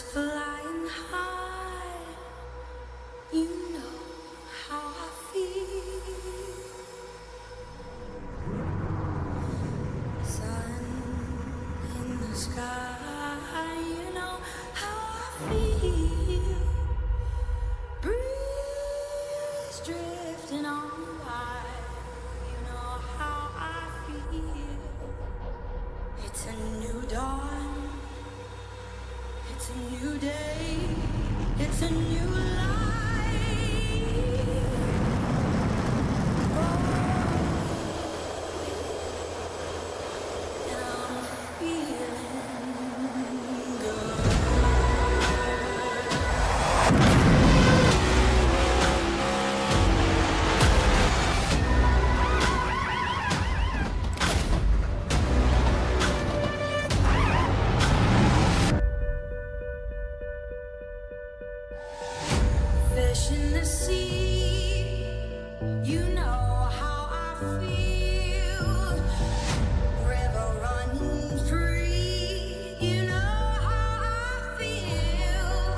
flying high, you know how I feel. Sun in the sky, you know how I feel. Breeze drifting on by, you know how I feel. It's a new dawn, it's a new day, it's a new life. And I'm feeling good. Fish in the sea, you know how I feel. River running free, you know how I feel.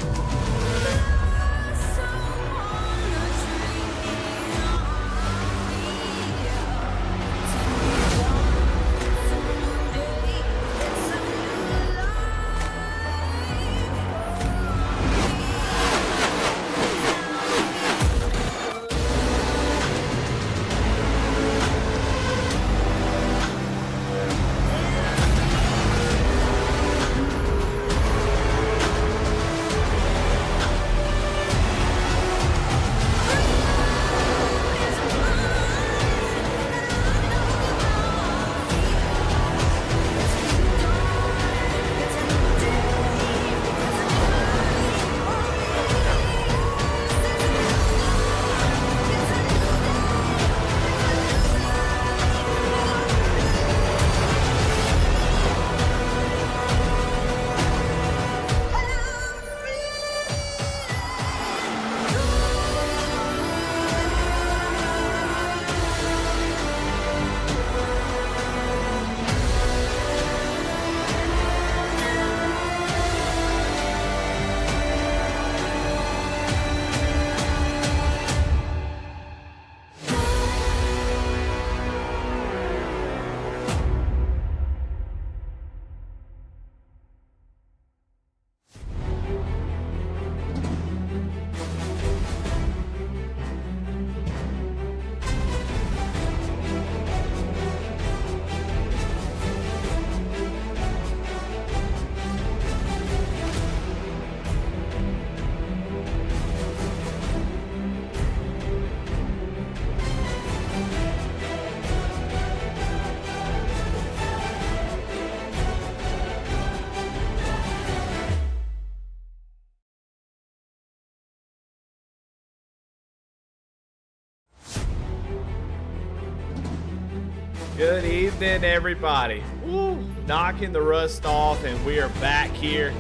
Blossom on the tree, you know how I feel. It's a new dawn, it's a new day, it's a new life. Good evening, everybody. Woo, knocking the rust off, and we are back here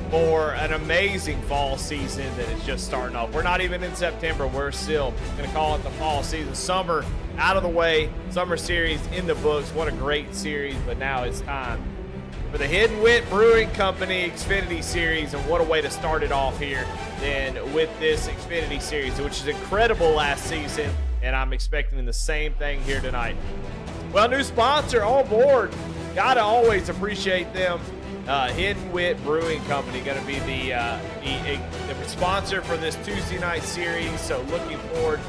for an amazing fall season that is just starting off. We're not even in September. We're still going to call it the fall season. Summer out of the way. Summer series in the books. What a great series, but now it's time for the Hidden Wit Brewing Company Xfinity Series, and what a way to start it off here then with this Xfinity Series, which is incredible last season, and I'm expecting the same thing here tonight. Well, new sponsor on board. Gotta always appreciate them. Hidden Wit Brewing Company going to be the sponsor for this Tuesday night series. So looking forward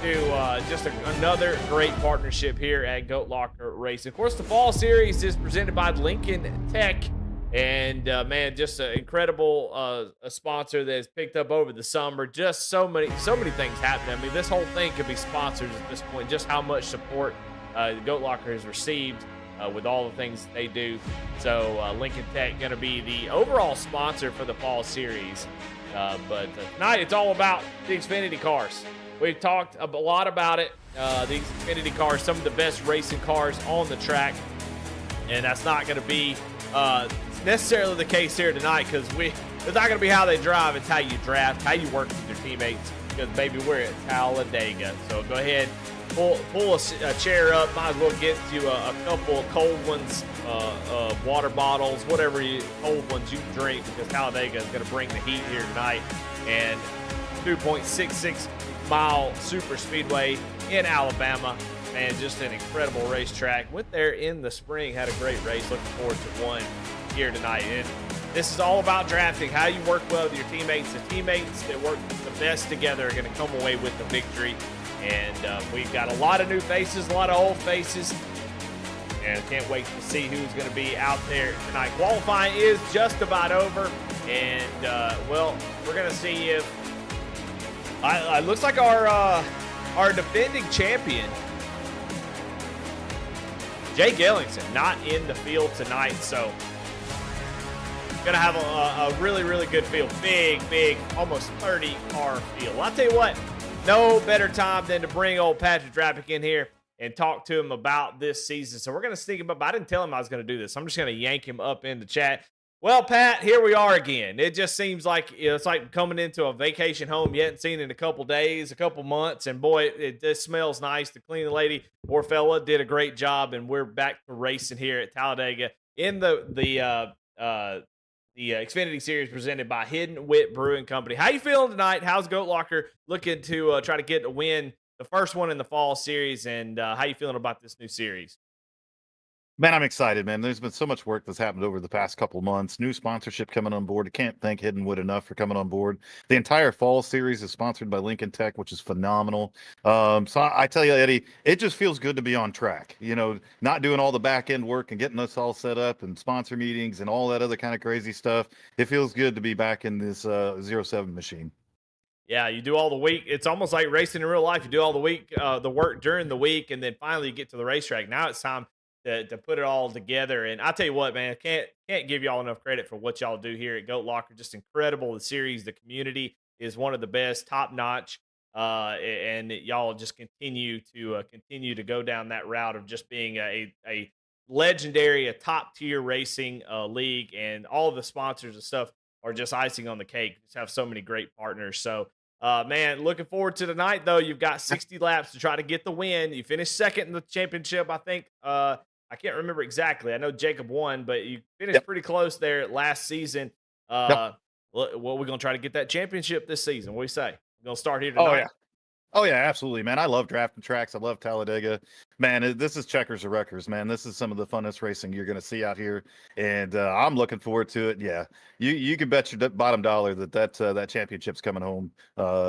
to just another great partnership here at Goat Locker Racing. Of course, the fall series is presented by Lincoln Tech. And man, just an incredible a sponsor that has picked up over the summer. Just so many things happening. I mean, this whole thing could be sponsors at this point. Just how much support Goat Locker has received with all the things they do. So Lincoln Tech going to be the overall sponsor for the fall series. But tonight it's all about the Xfinity cars. We've talked a lot about it. These Xfinity cars, some of the best racing cars on the track. And that's not going to be necessarily the case here tonight, because it's not going to be how they drive. It's how you draft, how you work with your teammates, because, baby, we're at Talladega. So go ahead, pull a chair up. Might as well get you a couple of cold ones water bottles, whatever cold ones you drink, because Talladega is going to bring the heat here tonight. And 2.66 mile super speedway in Alabama, and just an incredible racetrack. Went there in the spring, had a great race. Looking forward to one here tonight. And this is all about drafting, how you work well with your teammates. The teammates that work the best together are going to come away with the victory. And we've got a lot of new faces, a lot of old faces, and can't wait to see who's going to be out there tonight. Qualifying is just about over, and well, we're going to see if it looks like our defending champion, Jake Ellingson, not in the field tonight, so gonna have a really, really good field. Big, almost 30 car field. Well, I'll tell you what, no better time than to bring old Patrick Drapick in here and talk to him about this season. So we're gonna sneak him up. I didn't tell him I was gonna do this. I'm just gonna yank him up in the chat. Well, Pat, here we are again. It just seems like it's like coming into a vacation home you hadn't seen in a couple days, a couple months, and boy, it just smells nice. The cleaning lady or fella did a great job, and we're back to racing here at Talladega in the Xfinity Series presented by Hidden Wit Brewing Company. How you feeling tonight? How's Goat Locker looking to try to get a win, the first one in the fall series, and how you feeling about this new series? Man, I'm excited, man. There's been so much work that's happened over the past couple months. New sponsorship coming on board. I can't thank Hidden Wood enough for coming on board. The entire fall series is sponsored by Lincoln Tech, which is phenomenal. So I tell you, Eddie, it just feels good to be on track. You know, not doing all the back end work and getting us all set up and sponsor meetings and all that other kind of crazy stuff. It feels good to be back in this 07 machine. Yeah, you do all the week. It's almost like racing in real life. You do all the week, the work during the week, and then finally you get to the racetrack. Now it's time to put it all together. And I tell you what, man, can't give y'all enough credit for what y'all do here at Goat Locker. Just incredible. The series, the community is one of the best, top notch. And y'all just continue to go down that route of just being a legendary, a top tier racing league, and all of the sponsors and stuff are just icing on the cake. Just have so many great partners. So man, looking forward to tonight, though. You've got 60 laps to try to get the win. You finished second in the championship, I think. I can't remember exactly. I know Jacob won, but you finished pretty close there last season. Well, we're going to try to get that championship this season. What do you say? We're going to start here tonight. Oh, yeah, absolutely, man. I love drafting tracks. I love Talladega. Man, this is checkers or wreckers, man. This is some of the funnest racing you're going to see out here, and I'm looking forward to it. Yeah, you can bet your bottom dollar that championship's coming home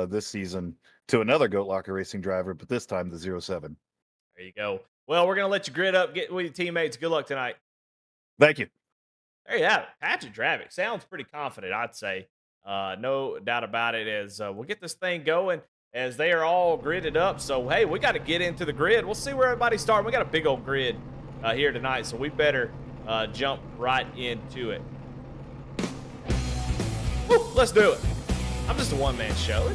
this season to another Goat Locker racing driver, but this time the 07. There you go. Well, we're going to let you grid up, get with your teammates. Good luck tonight. Thank you. There you have it. Patrick Drapick sounds pretty confident, I'd say. No doubt about it, as we'll get this thing going, as they are all gridded up. So, hey, we got to get into the grid. We'll see where everybody's starting. We got a big old grid here tonight, so we better jump right into it. Woo, let's do it. I'm just a one-man show.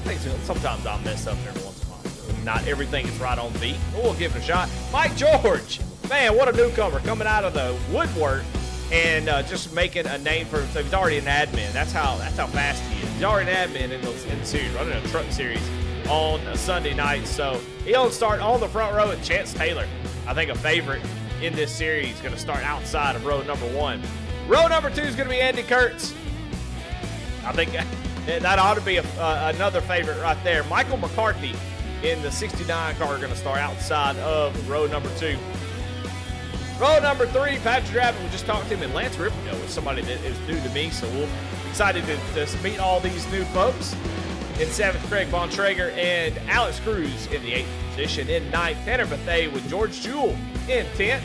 Sometimes I'll mess up every once in a while. Not everything is right on beat, but we'll give it a shot. Mike George, man, what a newcomer coming out of the woodwork and just making a name for himself. He's already an admin. That's how fast he is. He's already an admin in the series, running a truck series on a Sunday night. So he'll start on the front row. And Chance Taylor, I think a favorite in this series, going to start outside of row number 1. Row number 2 is going to be Andy Kurtz. I think that ought to be another favorite right there. Michael McCarthy in the 69 car are going to start outside of row number 2. Row number 3, Patrick Drapick. We just talked to him, and Lance Ripio is somebody that is new to me, so we'll excited to meet all these new folks. In 7th, Craig Von Traeger and Alex Cruz in the 8th position. In 9th, Tanner Bethea with George Jewell in 10th.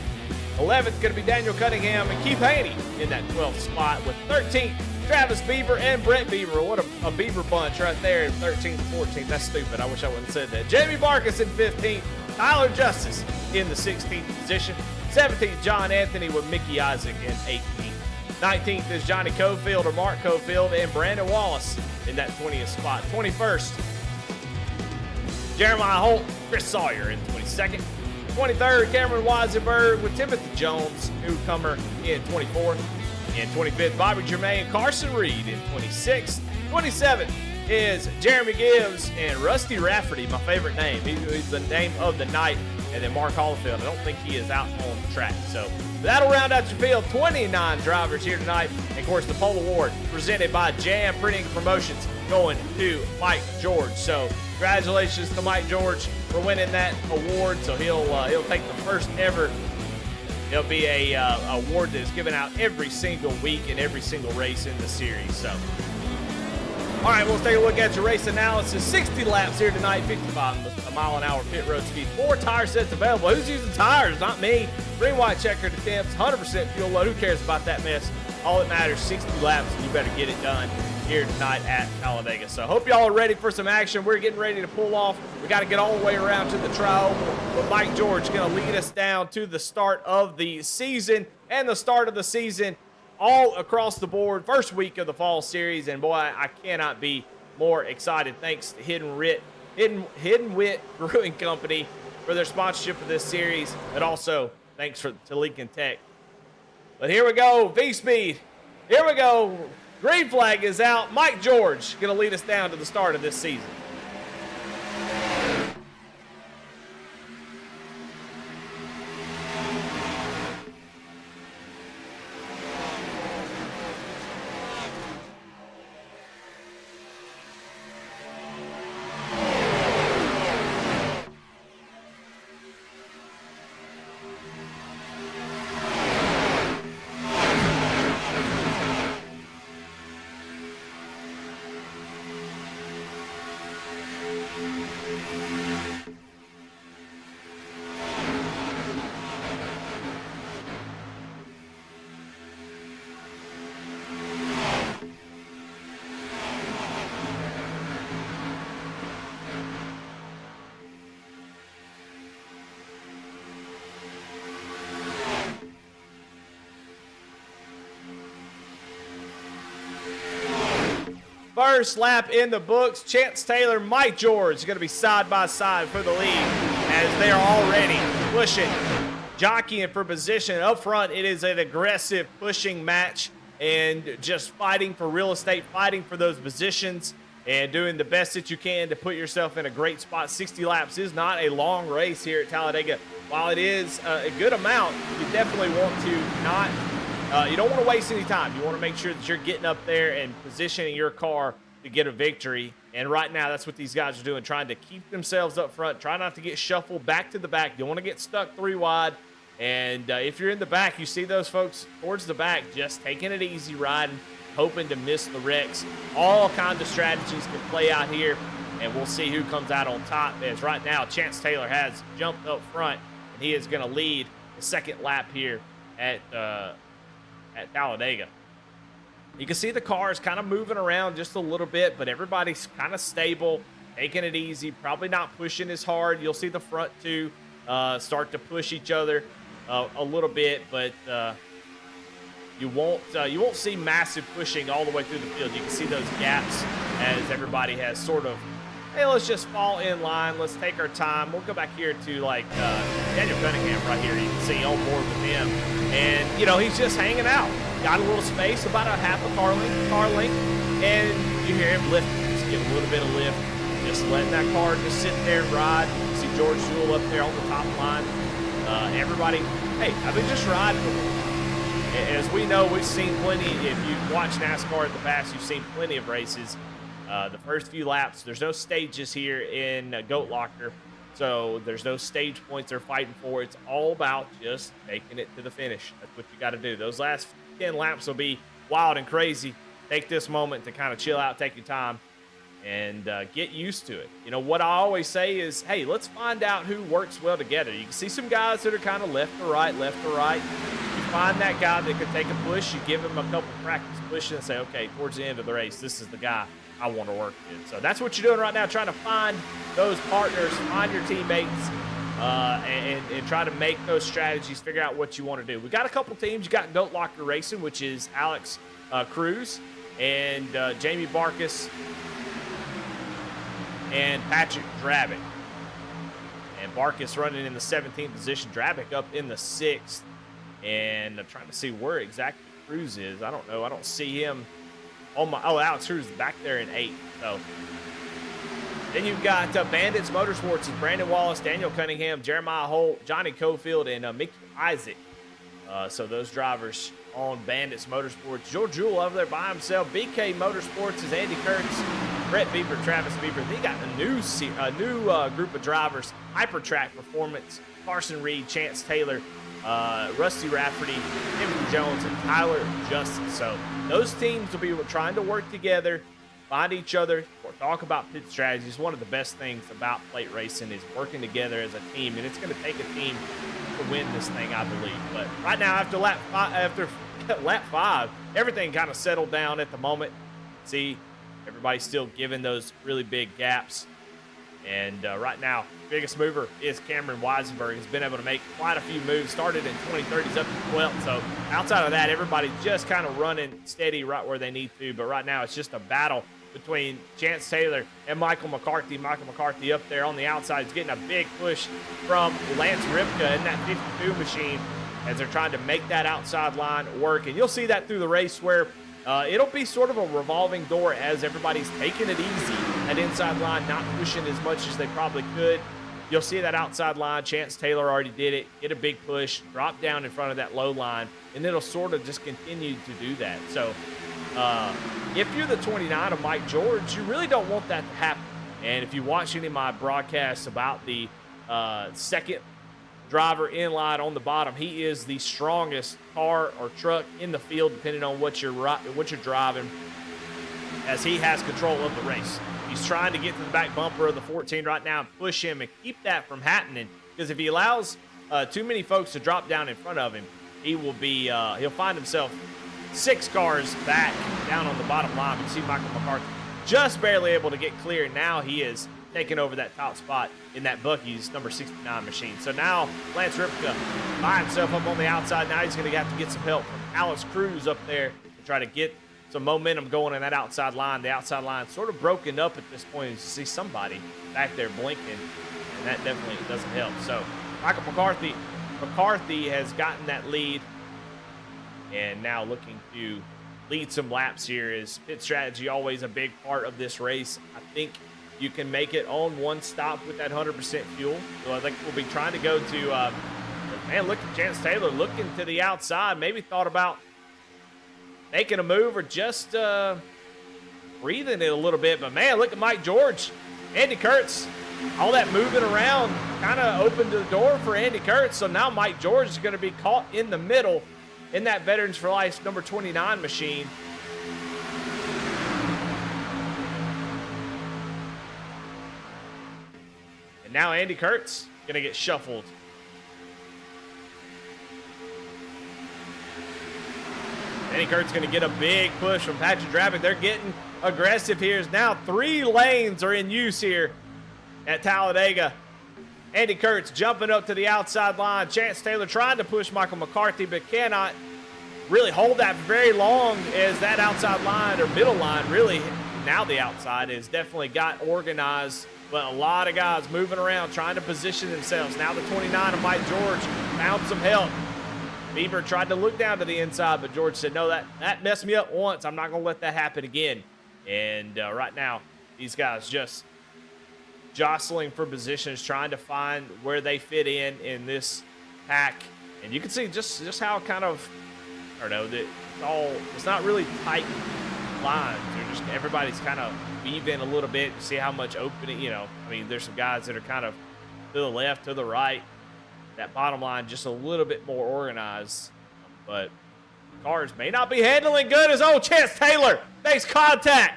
11th, going to be Daniel Cunningham and Keith Haney in that 12th spot. With 13th, Travis Beaver and Brett Beaver. What a Beaver bunch right there in 13th, 14th. That's stupid. I wish I wouldn't have said that. Jamie Barkus in 15th. Tyler Justice in the 16th position. 17th, John Anthony with Mickey Isaac in 18th. 19th is Johnny Cofield or Mark Cofield and Brandon Wallace in that 20th spot. 21st, Jeremiah Holt, Chris Sawyer in 22nd. 23rd, Cameron Weisenberg with Timothy Jones, newcomer in 24th. In 25th, Bobby Germain, Carson Reed in 26th. 27th, is Jeremy Gibbs and Rusty Rafferty, my favorite name. He's the name of the night. And then Mark Hollifield, I don't think he is out on the track. So that'll round out your field. 29 drivers here tonight. And of course, the pole award presented by Jam Printing Promotions going to Mike George. So congratulations to Mike George for winning that award. So he'll take the first ever. It'll be a award that is given out every single week in every single race in the series. So, all right, let's take a look at your race analysis. 60 laps here tonight, 55 mile an hour pit road speed. 4 tire sets available. Who's using tires? Not me. Green, white, checkered attempts, 100% fuel load. Who cares about that mess? All that matters, 60 laps, and you better get it done here tonight at Talladega. So hope y'all are ready for some action. We're getting ready to pull off. We got to get all the way around to the trioval. But Mike George is going to lead us down to the start of the season. And the start of the season all across the board. First week of the fall series. And boy, I cannot be more excited. Thanks to Hidden Wit Brewing Company for their sponsorship of this series. And also thanks to Lincoln Tech. But here we go, V-Speed. Here we go. Green flag is out. Mike George going to lead us down to the start of this season. First lap in the books. Chance Taylor, Mike George is going to be side by side for the lead as they are already pushing, jockeying for position up front. It is an aggressive pushing match and just fighting for real estate, fighting for those positions and doing the best that you can to put yourself in a great spot. 60 laps is not a long race here at Talladega. While it is a good amount, you definitely want to not you don't want to waste any time. You want to make sure that you're getting up there and positioning your car to get a victory. And right now, that's what these guys are doing, trying to keep themselves up front, try not to get shuffled back to the back. You don't want to get stuck 3 wide. And if you're in the back, you see those folks towards the back just taking it easy, riding, hoping to miss the wrecks. All kinds of strategies can play out here, and we'll see who comes out on top. As right now, Chance Taylor has jumped up front, and he is going to lead the second lap here at Talladega. You can see the cars kind of moving around just a little bit, but everybody's kind of stable, taking it easy, probably not pushing as hard. You'll see the front two start to push each other a little bit, but you won't see massive pushing all the way through the field. You can see those gaps as everybody has sort of, hey, let's just fall in line. Let's take our time. We'll go back here to like Daniel Cunningham right here. You can see on board with him. And, you know, he's just hanging out. Got a little space, about a half a car length. And you hear him lift, just give a little bit of lift. Just letting that car just sit there and ride. You see George Jewell up there on the top line. Everybody, hey, I mean, just ride for them. As we know, we've seen plenty. If you've watched NASCAR in the past, you've seen plenty of races. The first few laps, there's no stages here in Goat Locker, so there's no stage points they're fighting for. It's all about just making it to the finish. That's what you got to do. Those last 10 laps will be wild and crazy. Take this moment to kind of chill out, take your time, and get used to it. You know, what I always say is, hey, let's find out who works well together. You can see some guys that are kind of left to right, left to right. You find that guy that can take a push, you give him a couple practice pushes and say, okay, towards the end of the race, this is the guy I want to work with. So that's what you're doing right now, trying to find those partners, find your teammates, and try to make those strategies, figure out what you want to do. We got a couple teams. You got Goat Locker Racing, which is Alex Cruz and Jamie Barkus and Patrick Drabick. And Barkus running in the 17th position, Drabick up in the 6th. And I'm trying to see where exactly Cruz is. I don't know. I don't see him Alex Cruz is back there in 8th. So then you've got Bandits Motorsports is Brandon Wallace, Daniel Cunningham, Jeremiah Holt, Johnny Cofield, and Mickey Isaac. So those drivers on Bandits Motorsports. George Jewell over there by himself. BK Motorsports is Andy Kurtz, Brett Bieber, Travis Bieber. They got a new group of drivers. Hypertrack Performance, Carson Reed, Chance Taylor, Rusty Rafferty, Timothy Jones, and Tyler Justice. So those teams will be trying to work together, find each other, or talk about pit strategies. One of the best things about plate racing is working together as a team, and it's going to take a team to win this thing, I believe. But right now, after lap five, everything kind of settled down at the moment. See, everybody's still giving those really big gaps. And right now, biggest mover is Cameron Weisenberg. Has been able to make quite a few moves. Started in 2030s up to 12th. So outside of that, everybody's just kind of running steady right where they need to. But right now, it's just a battle between Chance Taylor and Michael McCarthy. Michael McCarthy up there on the outside is getting a big push from Lance Ripka in that 52 machine as they're trying to make that outside line work. And you'll see that through the race where it'll be sort of a revolving door as everybody's taking it easy. That inside line not pushing as much as they probably could. You'll see that outside line. Chance Taylor already did it. Get a big push, drop down in front of that low line, and it'll sort of just continue to do that. So if you're the 29 of Mike George, you really don't want that to happen. And if you watch any of my broadcasts about the second driver in line on the bottom, he is the strongest car or truck in the field, depending on what you're driving, as he has control of the race. He's trying to get to the back bumper of the 14 right now and push him and keep that from happening, because if he allows too many folks to drop down in front of him, he will be he'll find himself 6 cars back down on the bottom line. You see Michael McCarthy just barely able to get clear. Now he is taking over that top spot in that Bucky's number 69 machine. So now Lance Ripka by himself up on the outside. Now he's going to have to get some help from Alex Cruz up there to try to get some momentum going in that outside line. The outside line sort of broken up at this point. You see somebody back there blinking, and that definitely doesn't help. So Michael McCarthy has gotten that lead, and now looking to lead some laps here. Is pit strategy always a big part of this race? I think you can make it on one stop with that 100% fuel. So I think we'll be trying to go to, man, look at Chance Taylor looking to the outside. Maybe thought about making a move or just breathing it a little bit. But, man, look at Mike George. Andy Kurtz, all that moving around kind of opened the door for Andy Kurtz. So now Mike George is going to be caught in the middle in that Veterans for Life number 29 machine. And now Andy Kurtz going to get shuffled. Andy Kurtz going to get a big push from Patrick Dravick. They're getting aggressive here. Now 3 lanes are in use here at Talladega. Andy Kurtz jumping up to the outside line. Chance Taylor trying to push Michael McCarthy, but cannot really hold that very long, as that outside line, or middle line, really, now the outside has definitely got organized. But a lot of guys moving around, trying to position themselves. Now the 29 of Mike George found some help. Bieber tried to look down to the inside, but George said, no, that messed me up once. I'm not going to let that happen again. And right now, these guys just jostling for positions, trying to find where they fit in this pack. And you can see just how kind of, I don't know, that it's not really tight lines. They're just, everybody's kind of weaving a little bit to see how much opening, I mean, there's some guys that are kind of to the left, to the right. That bottom line just a little bit more organized, but cars may not be handling good as Chance Taylor makes contact.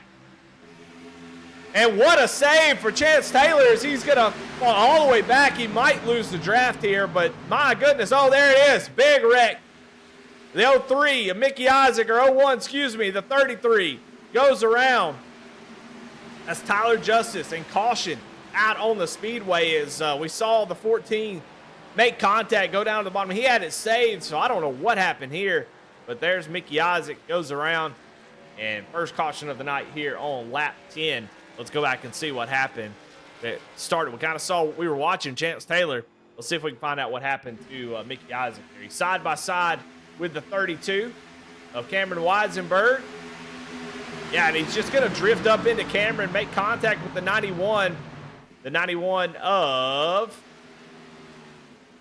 And what a save for Chance Taylor, as he's going to fall all the way back. He might lose the draft here, but my goodness, there it is. Big wreck. The 03 of Mickey Isaac, or 01, excuse me, the 33 goes around. That's Tyler Justice, and caution out on the speedway as we saw the 14 make contact, go down to the bottom. He had it saved, so I don't know what happened here. But there's Mickey Isaac, goes around, and first caution of the night here on lap 10. Let's go back and see what happened. That started, we kind of saw, we were watching Chance Taylor. Let's see if we can find out what happened to Mickey Isaac here. He's side by side with the 32 of Cameron Weisenberg. Yeah, and he's just going to drift up into camera and make contact with the 91. The 91 of...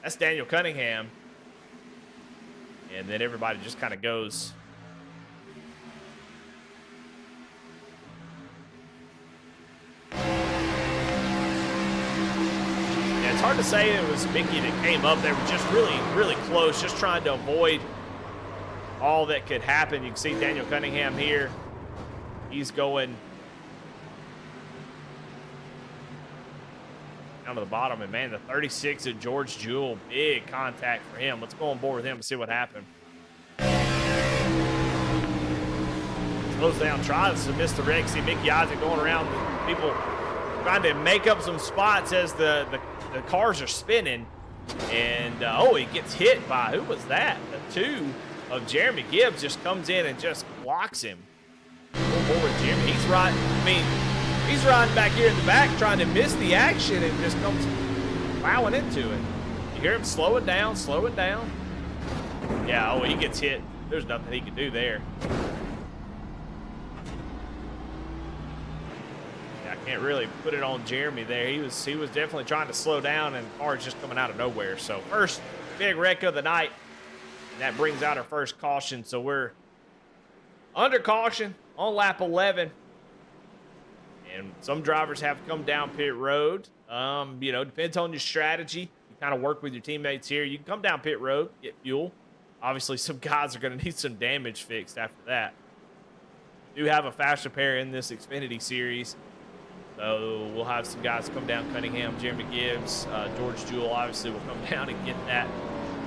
That's Daniel Cunningham. And then everybody just kind of goes... Yeah, it's hard to say it was Mickey that came up. They were just really, really close, just trying to avoid all that could happen. You can see Daniel Cunningham here. He's going down to the bottom, and man, the 36 of George Jewell, big contact for him. Let's go on board with him and see what happened. Slows down, tries to miss the wreck. See Mickey Isaac going around, people trying to make up some spots as the cars are spinning. And oh, he gets hit by, who was that? The 2 of Jeremy Gibbs just comes in and just blocks him. Forward, Jeremy. He's riding. I mean, he's riding back here in the back, trying to miss the action, and just comes plowing into it. You hear him slow it down, slow it down. Yeah. Oh, he gets hit. There's nothing he can do there. Yeah, I can't really put it on Jeremy there. He was definitely trying to slow down, and the car's just coming out of nowhere. So first big wreck of the night, and that brings out our first caution. So we're under caution on lap 11, and some drivers have come down pit road. You know, depends on your strategy. You kind of work with your teammates here. You can come down pit road, get fuel. Obviously, some guys are going to need some damage fixed after that. We do have a faster pair in this Xfinity series, so we'll have some guys come down. Cunningham, Jeremy Gibbs, George Jewell obviously will come down and get that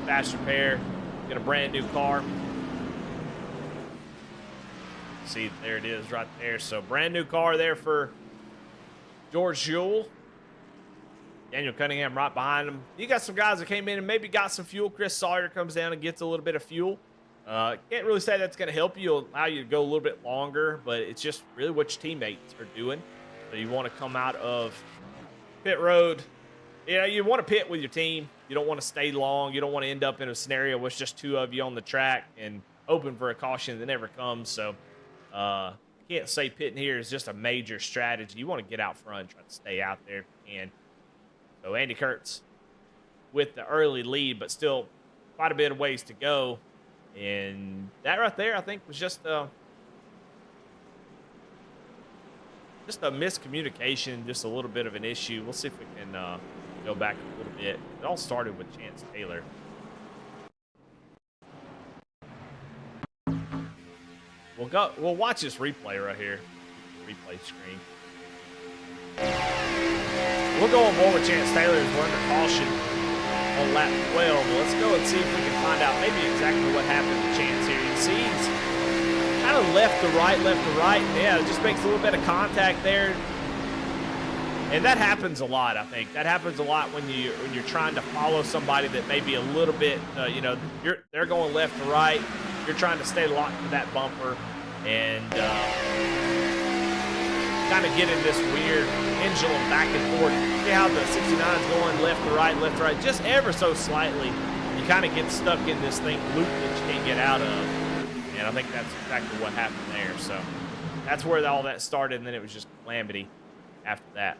faster pair, get a brand new car. See, there it is right there. So brand new car there for George Jewell. Daniel Cunningham right behind him. You got some guys that came in and maybe got some fuel. Chris Sawyer comes down and gets a little bit of fuel. Can't really say that's going to help you, allow you to go a little bit longer, but it's just really what your teammates are doing. So you want to come out of pit road. You know, you want to pit with your team. You don't want to stay long. You don't want to end up in a scenario where it's just 2 of you on the track and open for a caution that never comes. So can't say pitting here is just a major strategy. You want to get out front and try to stay out there if you can. So Andy Kurtz with the early lead, but still quite a bit of ways to go. And that right there, I think, was just a miscommunication, just a little bit of an issue. We'll see if we can go back a little bit. It all started with Chance Taylor. We'll watch this replay right here. Replay screen. We'll go on board with Chance Taylor as we're under caution on lap 12. Well, let's go and see if we can find out maybe exactly what happened to Chance here. You see he's kind of left to right. Yeah, it just makes a little bit of contact there. And that happens a lot, I think. That happens a lot when you're trying to follow somebody that may be a little bit, you know, they're going left to right. You're trying to stay locked to that bumper and kind of get in this weird pendulum back and forth. See how the 69's going left to right, just ever so slightly. You kind of get stuck in this thing loop that you can't get out of. And I think that's exactly what happened there. So that's where all that started, and then it was just calamity after that.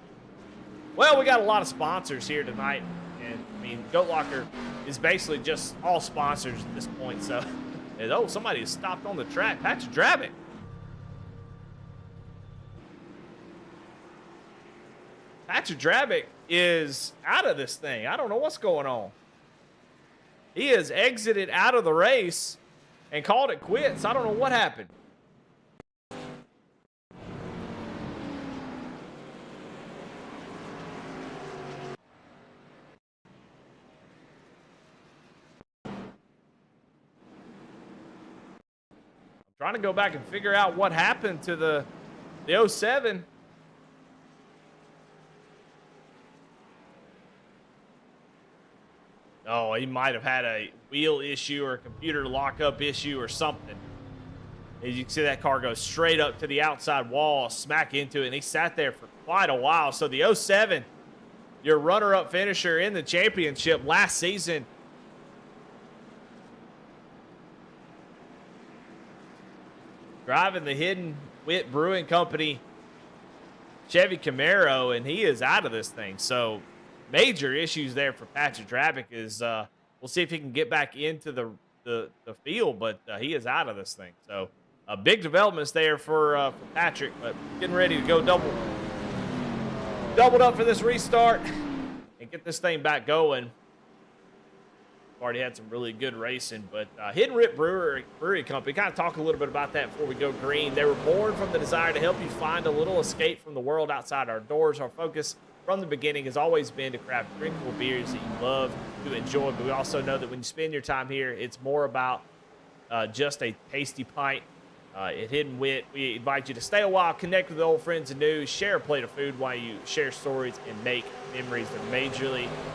Well, we got a lot of sponsors here tonight. And, I mean, Goat Locker is basically just all sponsors at this point. So, and, oh, somebody has stopped on the track. Patrick Drabick. Patrick Drabick is out of this thing. I don't know what's going on. He has exited out of the race and called it quits. I don't know what happened. I'm trying to go back and figure out what happened to the 07. Oh, he might have had a wheel issue or a computer lockup issue or something. As you can see, that car goes straight up to the outside wall, smack into it, and he sat there for quite a while. So the 07, your runner-up finisher in the championship last season. Driving the hidden Witt Brewing Company Chevy Camaro, and he is out of this thing. So major issues there for Patrick Drabick is we'll see if he can get back into the field, but he is out of this thing. So big developments there for Patrick, but getting ready to go doubled up for this restart and get this thing back going. Already had some really good racing, but Hidden Rip Brewery Company, kind of talk a little bit about that before we go green. They were born from the desire to help you find a little escape from the world outside our doors. Our focus from the beginning has always been to craft drinkable beers that you love to enjoy, but we also know that when you spend your time here, it's more about just a tasty pint. At Hidden Wit, we invite you to stay a while, connect with old friends and new, share a plate of food while you share stories and make memories.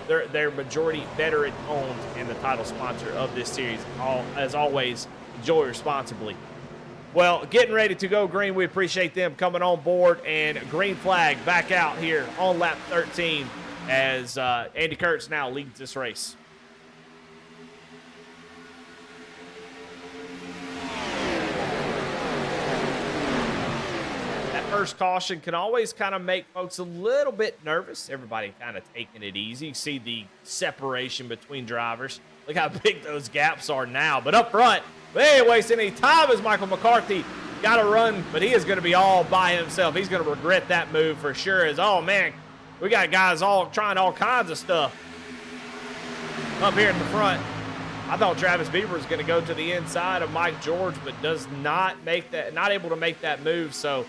They're majority veteran owned and the title sponsor of this series. As always, enjoy responsibly. Well, getting ready to go green. We appreciate them coming on board, and green flag back out here on lap 13 as Andy Kurtz now leads this race. First caution can always kind of make folks a little bit nervous. Everybody kind of taking it easy. You see the separation between drivers. Look how big those gaps are now. But up front, they ain't wasting any time as Michael McCarthy got to run, but he is going to be all by himself. He's going to regret that move for sure. As, oh, man, we got guys all trying all kinds of stuff up here in the front. I thought Travis Bieber was going to go to the inside of Mike George, but does not make that, not able to make that move. So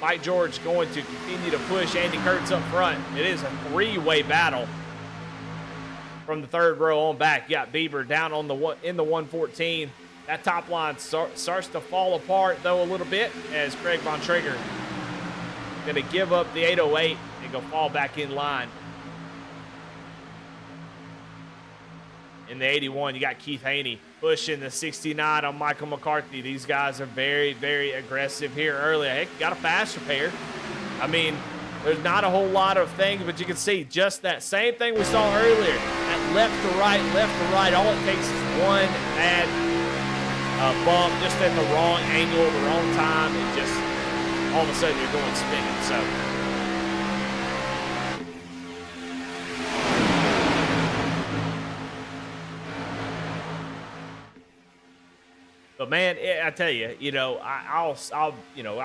Mike George going to continue to push Andy Kurtz up front. It is a three-way battle from the third row on back. You got Bieber down on in the 114. That top line starts to fall apart, though, a little bit as Craig Bontrager going to give up the 808 and go fall back in line. In the 81, you got Keith Haney pushing the 69 on Michael McCarthy. These guys are very, very aggressive here early. Heck, got a fast repair. I mean, there's not a whole lot of things, but you can see just that same thing we saw earlier. That left to right. All it takes is one bad bump just at the wrong angle, the wrong time, and just all of a sudden you're going spinning. So but man, I tell you, I'll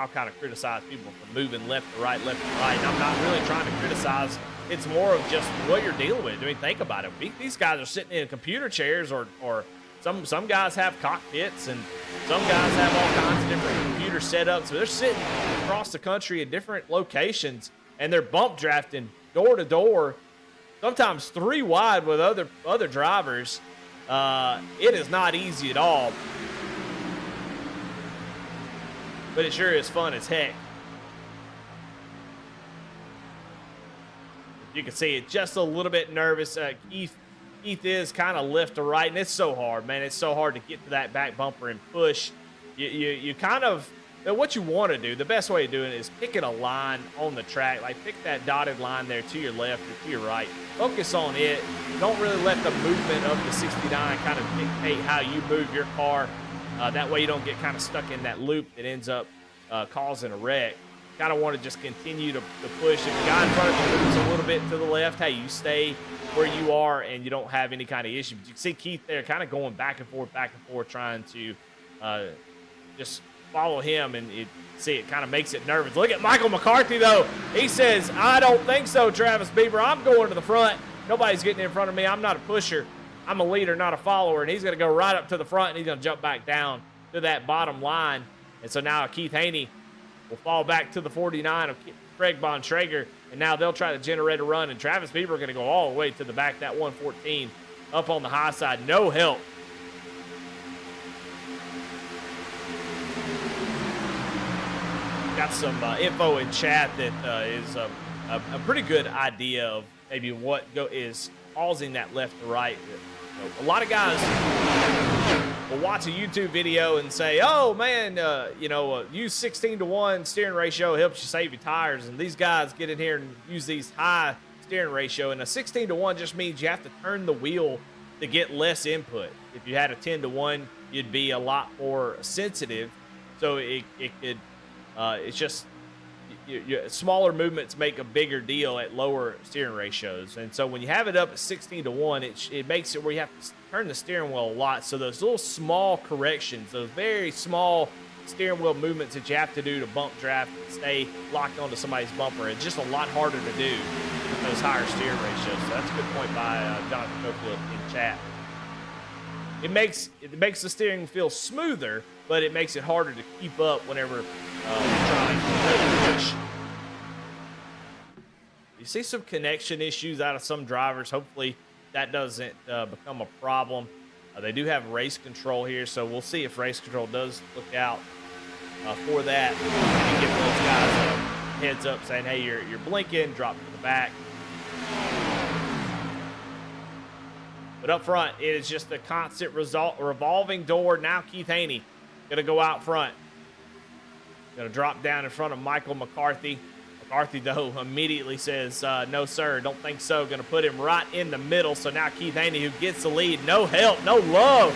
kind of criticize people for moving left to right. And I'm not really trying to criticize. It's more of just what you're dealing with. I mean, think about it. These guys are sitting in computer chairs, or some guys have cockpits, and some guys have all kinds of different computer setups. So they're sitting across the country in different locations, and they're bump drafting door to door, sometimes three wide with other drivers. It is not easy at all. But it sure is fun as heck. You can see it just a little bit nervous. Keith is kind of left to right, and it's so hard, man. It's so hard to get to that back bumper and push. You kind of, what you want to do, the best way of doing it is picking a line on the track. Like pick that dotted line there to your left or to your right. Focus on it. Don't really let the movement of the 69 kind of dictate how you move your car. That way you don't get kind of stuck in that loop that ends up causing a wreck. Kind of want to just continue to push. If the guy in front of you moves a little bit to the left, hey, you stay where you are and you don't have any kind of issue. But you can see Keith there kind of going back and forth, trying to just follow him. And it kind of makes it nervous. Look at Michael McCarthy, though. He says, I don't think so, Travis Bieber. I'm going to the front. Nobody's getting in front of me. I'm not a pusher. I'm a leader, not a follower, and he's going to go right up to the front, and he's going to jump back down to that bottom line. And so now Keith Haney will fall back to the 49 of Craig Bontrager, and now they'll try to generate a run, and Travis Bieber going to go all the way to the back, that 114 up on the high side. No help. Got some info in chat that is a pretty good idea of maybe what is causing that left to right. A lot of guys will watch a YouTube video and say, oh man, use 16-to-1 steering ratio helps you save your tires. And these guys get in here and use these high steering ratio. And a 16-to-1 just means you have to turn the wheel to get less input. If you had a 10-to-1, you'd be a lot more sensitive. So it could It's just smaller movements make a bigger deal at lower steering ratios. And so when you have it up at 16-1, it makes it where you have to turn the steering wheel a lot. So those little small corrections, those very small steering wheel movements that you have to do to bump draft and stay locked onto somebody's bumper, it's just a lot harder to do with those higher steering ratios. So that's a good point by Jonathan Cofield in chat. It makes the steering feel smoother, but it makes it harder to keep up whenever you're trying to push. You see some connection issues out of some drivers. Hopefully that doesn't become a problem. They do have race control here, so we'll see if race control does look out for that and give those guys a heads up saying, hey, you're blinking, drop to the back. But up front, it is just a constant revolving door. Now Keith Haney going to go out front. Going to drop down in front of Michael McCarthy. McCarthy, though, immediately says, no, sir, don't think so. Going to put him right in the middle. So now Keith Haney, who gets the lead. No help, no love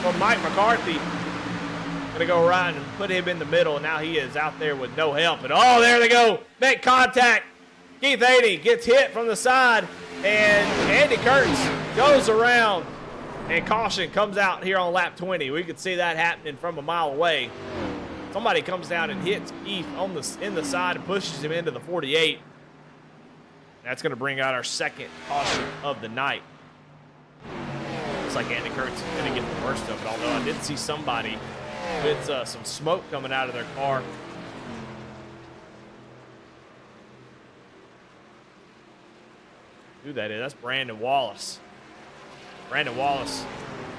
from Mike McCarthy. Going to go around and put him in the middle. And now he is out there with no help. And, oh, there they go. Make contact. Keith Haney gets hit from the side. And Andy Kurtz goes around, and caution comes out here on lap 20. We could see that happening from a mile away. Somebody comes down and hits Keith in the side and pushes him into the 48. That's going to bring out our second caution of the night. Looks like Andy Kurtz is going to get the worst of it, although I did see somebody with some smoke coming out of their car. Who that is? That's Brandon Wallace. Brandon Wallace,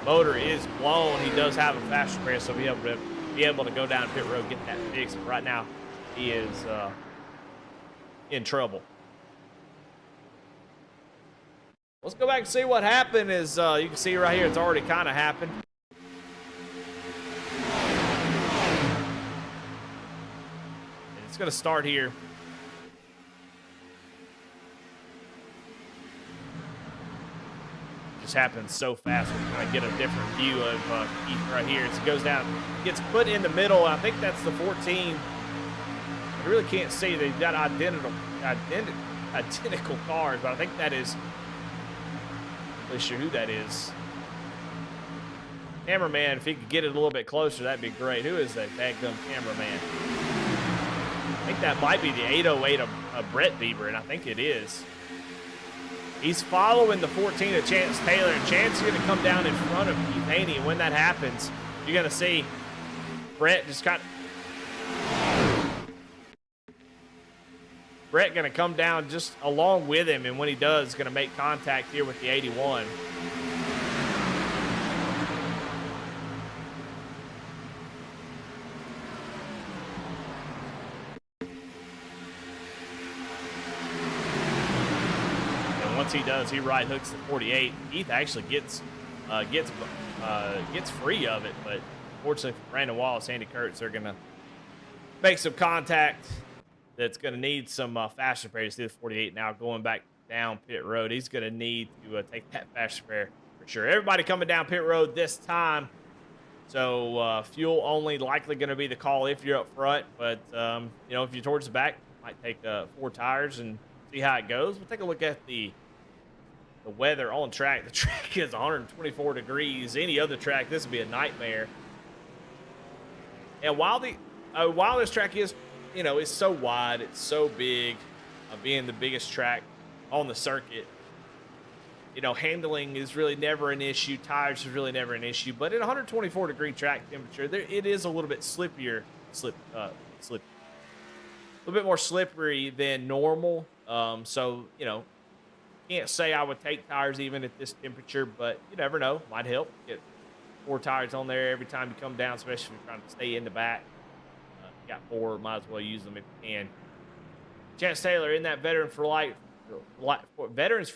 motor is blown. He does have a fast spare, so be able to go down pit road, get that fixed. But right now, he is in trouble. Let's go back and see what happened. Is you can see right here, it's already kind of happened. And it's going to start here. Happens so fast. We're going to get a different view of Keith right here as he goes down, gets put in the middle. I think that's the 14. I really can't see. They've got identical cars, but I think that is, I'm not really sure who that is. Cameraman, if he could get it a little bit closer, that'd be great. Who is that daggum cameraman? I think that might be the 808 of Brett Bieber, and I think it is. He's following the 14 of Chance Taylor, and Chance is going to come down in front of Keith Haney. And when that happens, you're going to see Brett Brett going to come down just along with him, and when he does, he's going to make contact here with the 81. He does. He right hooks the 48. Keith actually gets free of it, but fortunately for Brandon Wallace, Andy Kurtz are going to make some contact. That's going to need some faster spare to see the 48 now going back down pit road. He's going to need to take that faster spare for sure. Everybody coming down pit road this time, so fuel only likely going to be the call if you're up front. But you know, if you're towards the back, might take 4 tires and see how it goes. We'll take a look at the weather on track. The track is 124 degrees. Any other track, this would be a nightmare. And while this track is, you know, it's so wide, it's so big, being the biggest track on the circuit, you know, handling is really never an issue. Tires is really never an issue. But at 124 degree track temperature, it is a little bit a little bit more slippery than normal. So, you know, can't say I would take tires even at this temperature, but you never know. Might help. Get 4 tires on there every time you come down, especially if you're trying to stay in the back. You got 4, might as well use them if you can. Chance Taylor in that Veterans for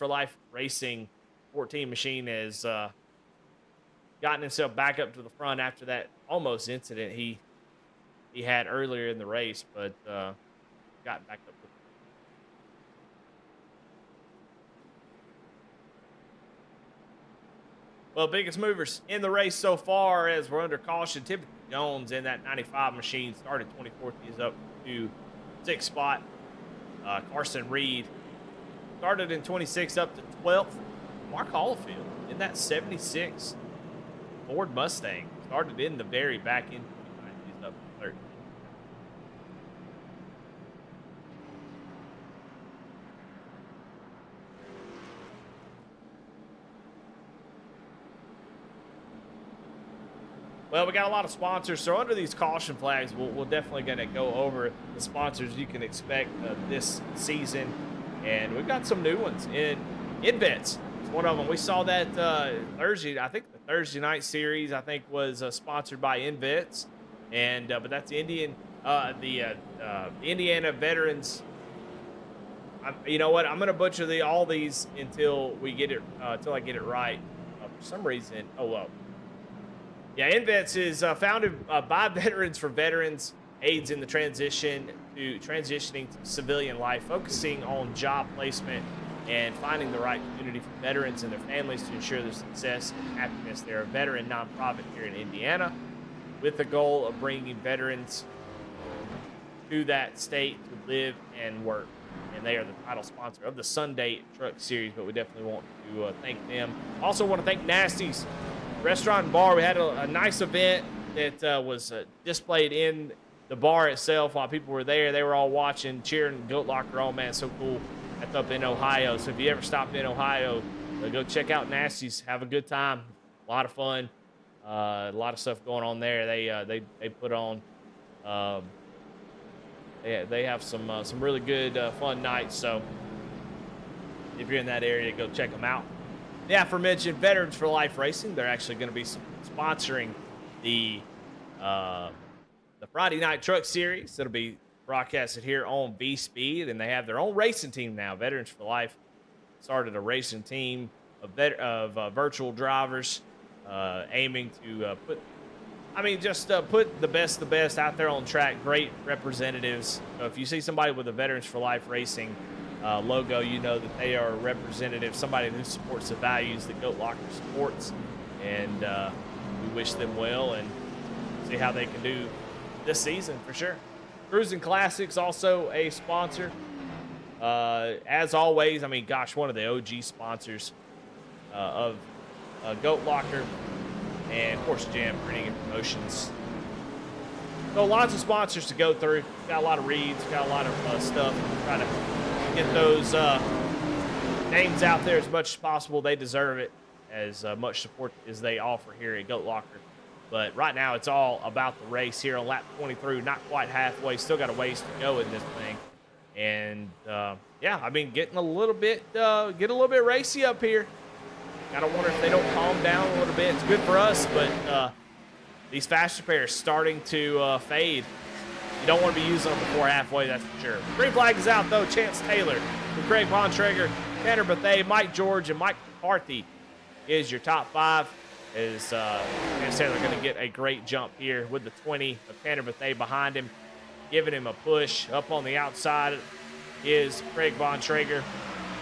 Life Racing 14 machine has gotten himself back up to the front after that almost incident he had earlier in the race, but got back up. Well, biggest movers in the race so far as we're under caution. Timothy Jones in that 95 machine started 24th. He's up to 6th spot. Carson Reed started in 26th up to 12th. Mark Holifield in that 76 Ford Mustang started in the very back end. He's up to 3rd. Well, we got a lot of sponsors, so under these caution flags, we're definitely going to go over the sponsors you can expect this season, and we've got some new ones in InVets. It's one of them. We saw that Thursday. I think the Thursday night series was sponsored by InVets, and but that's the Indiana Veterans. You know what? I'm going to butcher all these until we get it until I get it right. For some reason, oh well. Yeah, InVets is founded by veterans for veterans, aids in the transitioning to civilian life, focusing on job placement and finding the right community for veterans and their families to ensure their success and happiness. They're a veteran nonprofit here in Indiana with the goal of bringing veterans to that state to live and work. And they are the title sponsor of the Sunday Truck Series, but we definitely want to thank them. Also want to thank Nasty's Restaurant and Bar. We had a nice event that was displayed in the bar itself while people were there. They were all watching, cheering Goat Locker on. Man, so cool. That's up in Ohio. So if you ever stop in Ohio, go check out Nasty's. Have a good time. A lot of fun. A lot of stuff going on there. They put on. They have some really good fun nights. So if you're in that area, go check them out. The aforementioned Veterans for Life Racing, they're actually going to be sponsoring the Friday Night Truck Series. It'll be broadcasted here on V Speed, and they have their own racing team now. Veterans for Life started a racing team of virtual drivers, aiming to put the best out there on track. Great representatives. So if you see somebody with a Veterans for Life Racing logo, you know that they are a representative, somebody who supports the values that Goat Locker supports, and we wish them well and see how they can do this season for sure. Cruising Classics also a sponsor. As always, one of the OG sponsors of Goat Locker, and of course Jam Printing and Promotions. So lots of sponsors to go through. Got a lot of reads, got a lot of stuff. Try to get those names out there as much as possible. They deserve it, as much support as they offer here at Goat Locker. But right now, it's all about the race here on lap 23. Not quite halfway. Still got a ways to go in this thing. And getting a little bit racy up here. Gotta wonder if they don't calm down a little bit. It's good for us, but these faster pairs starting to fade. You don't want to be using them before halfway, that's for sure. Green flag is out, though. Chance Taylor, with Craig Bontrager, Tanner Bethea, Mike George, and Mike McCarthy is your top 5. Chance Taylor going to get a great jump here with the 20 of Tanner Bethea behind him, giving him a push. Up on the outside is Craig Bontrager,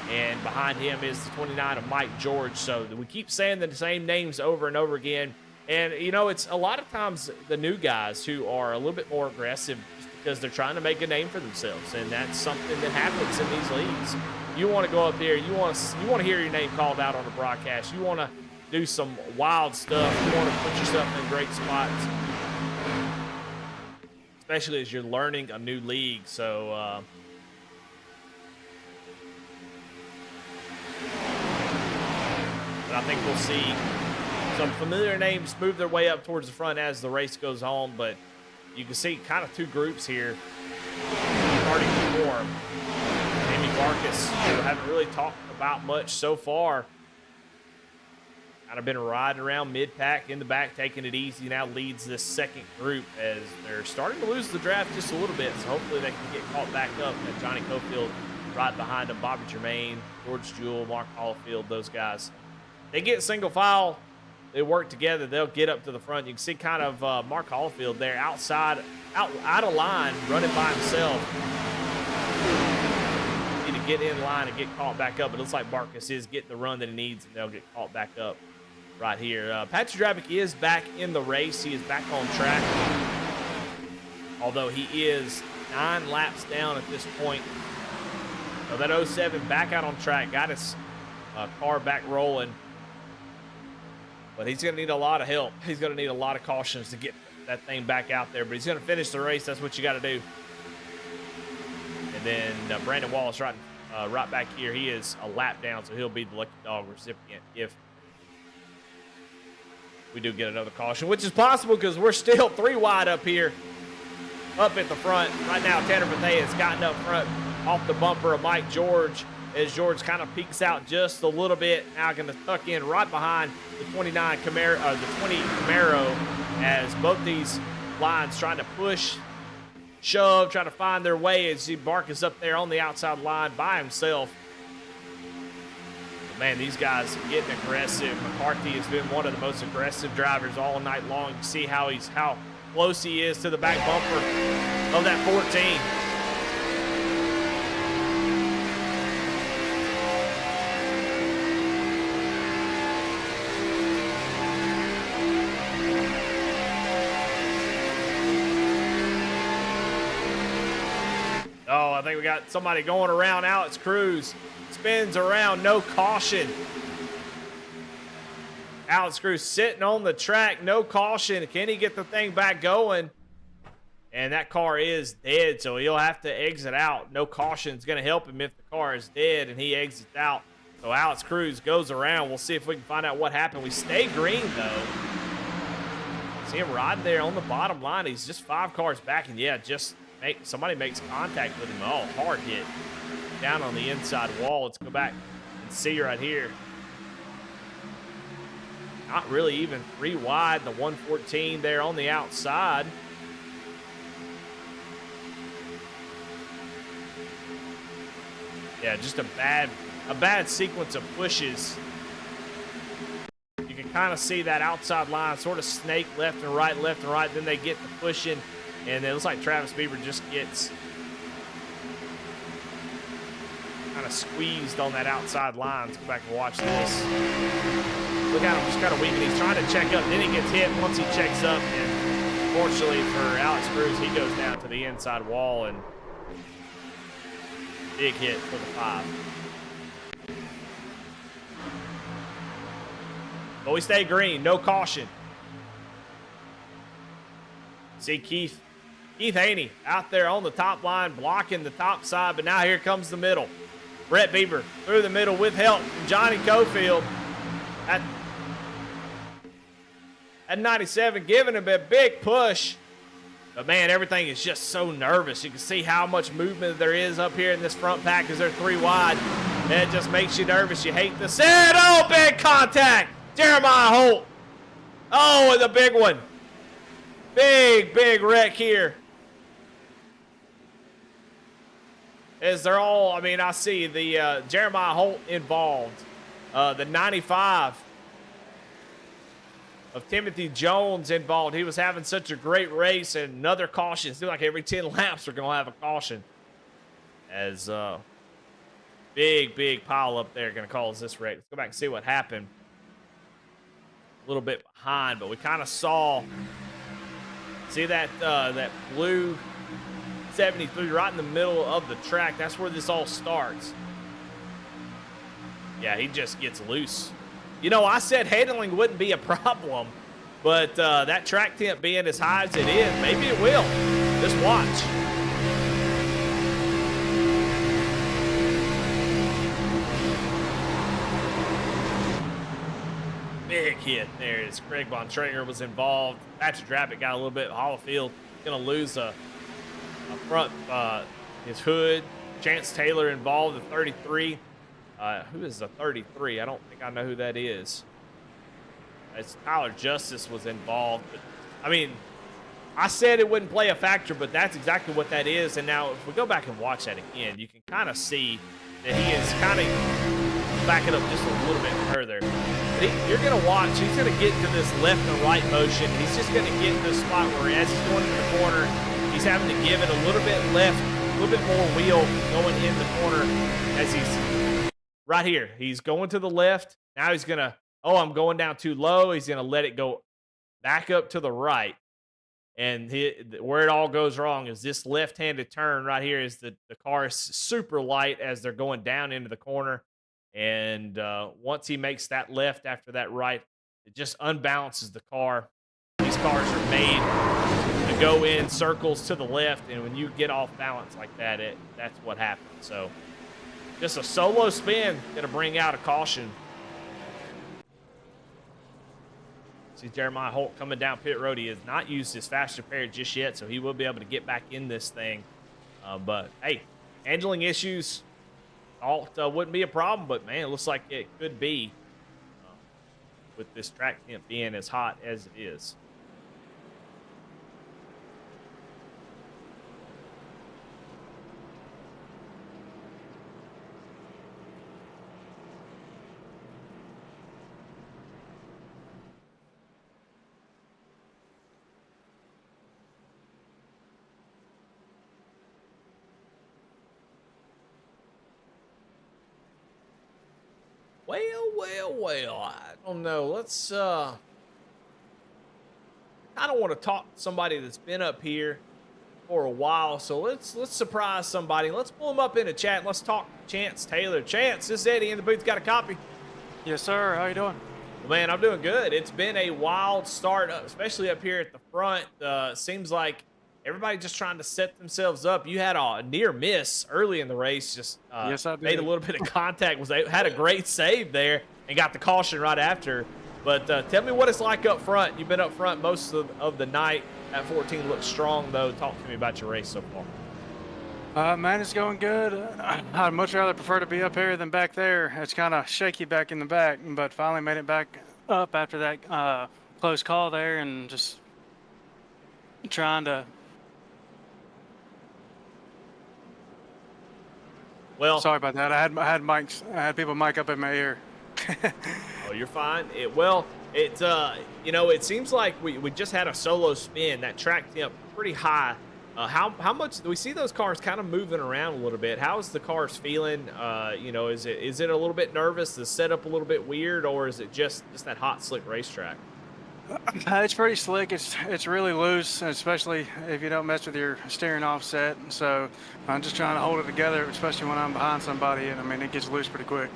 and behind him is the 29 of Mike George. So we keep saying the same names over and over again. And, it's a lot of times the new guys who are a little bit more aggressive just because they're trying to make a name for themselves. And that's something that happens in these leagues. You want to go up there. You want to hear your name called out on the broadcast. You want to do some wild stuff. You want to put yourself in great spots, especially as you're learning a new league. So, but I think we'll see some familiar names move their way up towards the front as the race goes on, but you can see kind of two groups here starting to form. Amy Marcus, who haven't really talked about much so far, kind of been riding around mid-pack in the back, taking it easy, now leads this second group as they're starting to lose the draft just a little bit, so hopefully they can get caught back up. And Johnny Cofield right behind them, Bobby Germain, George Jewell, Mark Holifield, those guys. They get single file. They work together. They'll get up to the front. You can see kind of Mark Holifield there out of line, running by himself. Need to get in line and get caught back up. It looks like Marcus is getting the run that he needs, and they'll get caught back up right here. Patrick Drabick is back in the race. He is back on track. Although he is 9 laps down at this point. So that 07 back out on track. Got his car back rolling. But he's going to need a lot of help. He's going to need a lot of cautions to get that thing back out there. But he's going to finish the race. That's what you got to do. And then Brandon Wallace right back here. He is a lap down, so he'll be the lucky dog recipient if we do get another caution, which is possible because we're still 3 wide up here, up at the front. Right now, Tanner Bethea has gotten up front off the bumper of Mike George as George kind of peeks out just a little bit. Now going to tuck in right behind the 29 Camaro, the 20 Camaro, as both these lines trying to push, shove, trying to find their way as Bark is up there on the outside line by himself. But man, these guys are getting aggressive. McCarthy has been one of the most aggressive drivers all night long. You see how close he is to the back bumper of that 14. Oh, I think we got somebody going around. Alex Cruz spins around, no caution. Alex Cruz sitting on the track, no caution. Can he get the thing back going? And that car is dead, so he'll have to exit out. No caution is going to help him if the car is dead and he exits out. So Alex Cruz goes around. We'll see if we can find out what happened. We stay green, though. See him riding there on the bottom line. He's just 5 cars back, and yeah, just somebody makes contact with him. Oh, hard hit down on the inside wall. Let's go back and see right here. Not really even 3 wide. The 114 there on the outside. Yeah, just a bad sequence of pushes. You can kind of see that outside line sort of snake left and right. Then they get the pushing. And it looks like Travis Beaver just gets kind of squeezed on that outside line. Let's go back and watch this. Look at him just kind of weaving. He's trying to check up. Then he gets hit once he checks up. And fortunately for Alex Cruz, he goes down to the inside wall. And big hit for the 5. But we stay green. No caution. See Keith Haney out there on the top line, blocking the top side, but now here comes the middle. Brett Bieber through the middle with help from Johnny Cofield at 97, giving him a big push. But man, everything is just so nervous. You can see how much movement there is up here in this front pack because they're 3 wide. It just makes you nervous. You hate to see it. Oh, big contact. Jeremiah Holt. Oh, and the big one. Big wreck here. As they're all, I mean, I see the Jeremiah Holt involved. The 95 of Timothy Jones involved. He was having such a great race, and another caution. It seems like every 10 laps we're going to have a caution. As big pile up there going to cause this wreck. Let's go back and see what happened. A little bit behind, but we kind of saw, see that that blue 73 right in the middle of the track. That's where this all starts. Yeah, he just gets loose. You know, I said handling wouldn't be a problem, but that track temp being as high as it is, maybe it will. Just watch. Big hit there as Craig Bontrager was involved. Patrick Drabick got a little bit. Hollifield going to lose a front, his hood. Chance Taylor involved, the 33. Who is the 33? I don't think I know who that is. It's Tyler Justice was involved. But, I mean, I said it wouldn't play a factor, but that's exactly what that is. And now if we go back and watch that again, you can kind of see that he is kind of backing up just a little bit further. But you're going to watch, he's going to get to this left and right motion. He's just going to get in this spot where as he's going into the corner, he's having to give it a little bit left, a little bit more wheel going in the corner as he's right here. He's going to the left. Now he's going to oh, I'm going down too low. He's going to let it go back up to the right. And where it all goes wrong is this left-handed turn right here is the car is super light as they're going down into the corner. And once he makes that left after that right, it just unbalances the car. These cars are made to go in circles to the left, and when you get off balance like that, that's what happens. So just a solo spin going to bring out a caution. See Jeremiah Holt coming down pit road. He has not used his faster pair just yet, so he will be able to get back in this thing. But, hey, handling issues wouldn't be a problem, but, man, it looks like it could be with this track temp being as hot as it is. Well, I don't know. Let's I don't want to talk to somebody that's been up here for a while, so let's surprise somebody. Let's pull them up in a chat. Let's talk Chance Taylor. Chance, this is Eddie in the booth. Got a copy? Yes, sir. How you doing? Well, man, I'm doing good. It's been a wild start, especially up here at the front. Seems like everybody just trying to set themselves up. You had a near miss early in the race. Just Yes, I made a did. little bit of contact. Had a great save there and got the caution right after. But tell me what it's like up front. You've been up front most of the night. That 14 looks strong, though. Talk to me about your race so far. Man, it's going good. I'd much rather prefer to be up here than back there. It's kind of shaky back in the back, but finally made it back up after that close call there, and just trying to. Well, Sorry about that. I had people mic up in my ear. oh, you're fine. It seems like we just had a solo spin. That track temp pretty high. How much do we see those cars kind of moving around a little bit? How is the cars feeling? Is it a little bit nervous? The setup a little bit weird, or is it just that hot slick racetrack? It's pretty slick. It's really loose, especially if you don't mess with your steering offset. So I'm just trying to hold it together, especially when I'm behind somebody. And I mean, it gets loose pretty quick.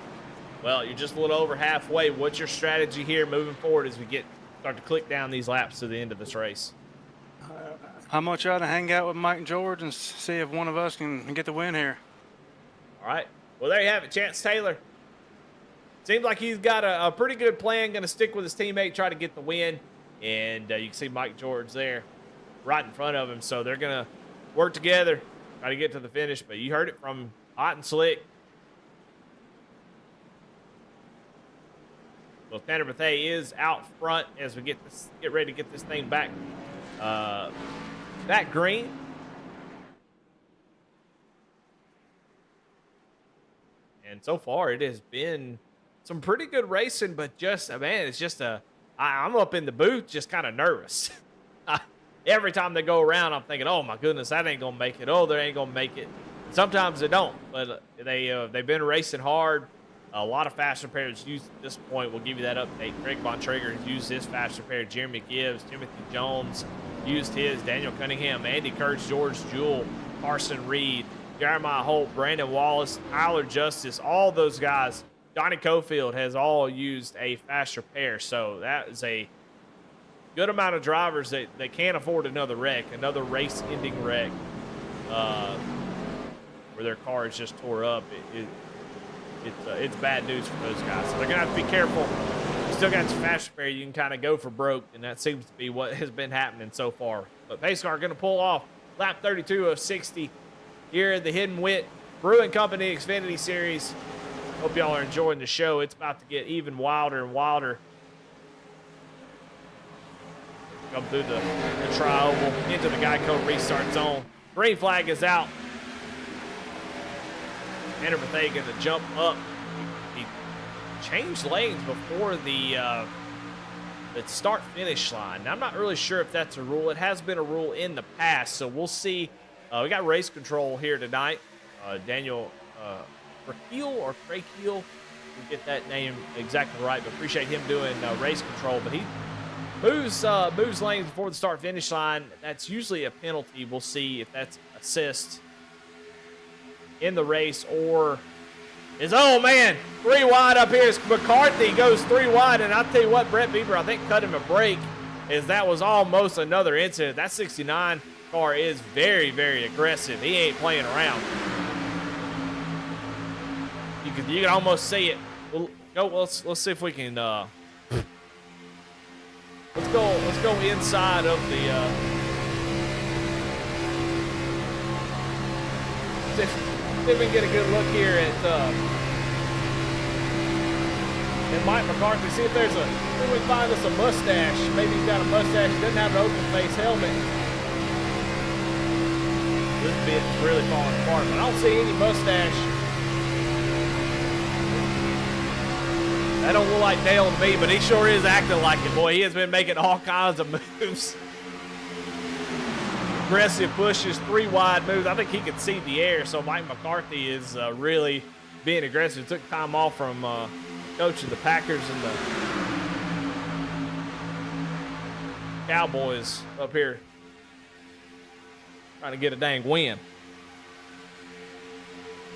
Well, you're just a little over halfway. What's your strategy here moving forward as we start to click down these laps to the end of this race? I'm gonna try to hang out with Mike and George and see if one of us can get the win here. All right. Well, there you have it, Chance Taylor. Seems like he's got a pretty good plan. Going to stick with his teammate, try to get the win. And you can see Mike George there right in front of him. So they're going to work together, try to get to the finish. But you heard it from Hot and Slick. Well, Tanner Bethea is out front as we get ready to get this thing back green. And so far, it has been some pretty good racing, but I'm up in the booth just kind of nervous. Every time they go around, I'm thinking, oh my goodness, that ain't gonna make it. Oh, they ain't gonna make it. Sometimes they don't, but they've been racing hard. A lot of faster pairs used at this point. We'll give you that update. Greg Bontrager has used his faster pair. Jeremy Gibbs, Timothy Jones used his. Daniel Cunningham, Andy Kurtz, George Jewell, Carson Reed, Jeremiah Holt, Brandon Wallace, Tyler Justice, all those guys. Johnny Cofield has all used a faster pair. So that is a good amount of drivers that can't afford another wreck, another race-ending wreck where their car is just tore up. It's bad news for those guys. So they're going to have to be careful. You still got your faster pair. You can kind of go for broke, and that seems to be what has been happening so far. But pace car going to pull off lap 32 of 60 here at the Hidden Wit Brewing Company Xfinity Series. Hope y'all are enjoying the show. It's about to get even wilder and wilder. Come through the tri-oval into the Geico restart zone. Green flag is out. Tanner Bethea going to jump up. He changed lanes before the start-finish line. Now, I'm not really sure if that's a rule. It has been a rule in the past, so we'll see. We got race control here tonight. Daniel Krakiel or Krakiel. get that name exactly right, but appreciate him doing race control. But he moves lanes before the start finish line. That's usually a penalty. We'll see if that's assist in the race or is, oh man, 3 wide up here. McCarthy goes 3 wide, and I'll tell you what, Brett Bieber, I think, cut him a break, as that was almost another incident. That 69 car is very, very aggressive. He ain't playing around. You can almost see it. Let's see if we can let's go inside of the see if we can get a good look here at Mike McCarthy. See if there's a, if we can find us a mustache. Maybe he's got a mustache. He doesn't have an open face helmet. This bit's really falling apart, but I don't see any mustache. That don't look like Dale to me, but he sure is acting like it, boy. He has been making all kinds of moves. Aggressive pushes, 3 wide moves. I think he can see the air, so Mike McCarthy is really being aggressive. Took time off from coaching the Packers and the Cowboys up here trying to get a dang win.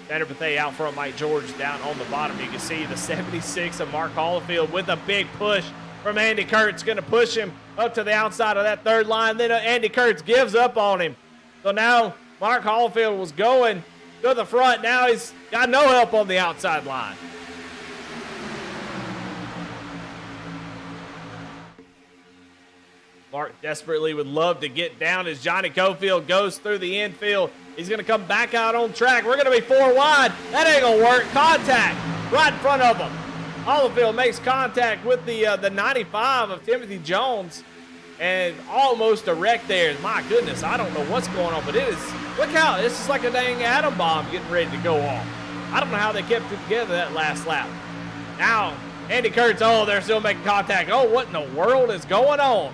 Tanner Bethea out front, Mike George down on the bottom. You can see the 76 of Mark Hollifield with a big push from Andy Kurtz. Going to push him up to the outside of that 3rd line. Then Andy Kurtz gives up on him. So now Mark Hollifield was going to the front. Now he's got no help on the outside line. Mark desperately would love to get down as Johnny Cofield goes through the infield. He's going to come back out on track. We're going to be 4 wide. That ain't going to work. Contact right in front of him. Hollifield makes contact with the 95 of Timothy Jones and almost a wreck there. My goodness, I don't know what's going on, but it is, look how, this is like a dang atom bomb getting ready to go off. I don't know how they kept it together that last lap. Now, Andy Kurtz, oh, they're still making contact. Oh, what in the world is going on?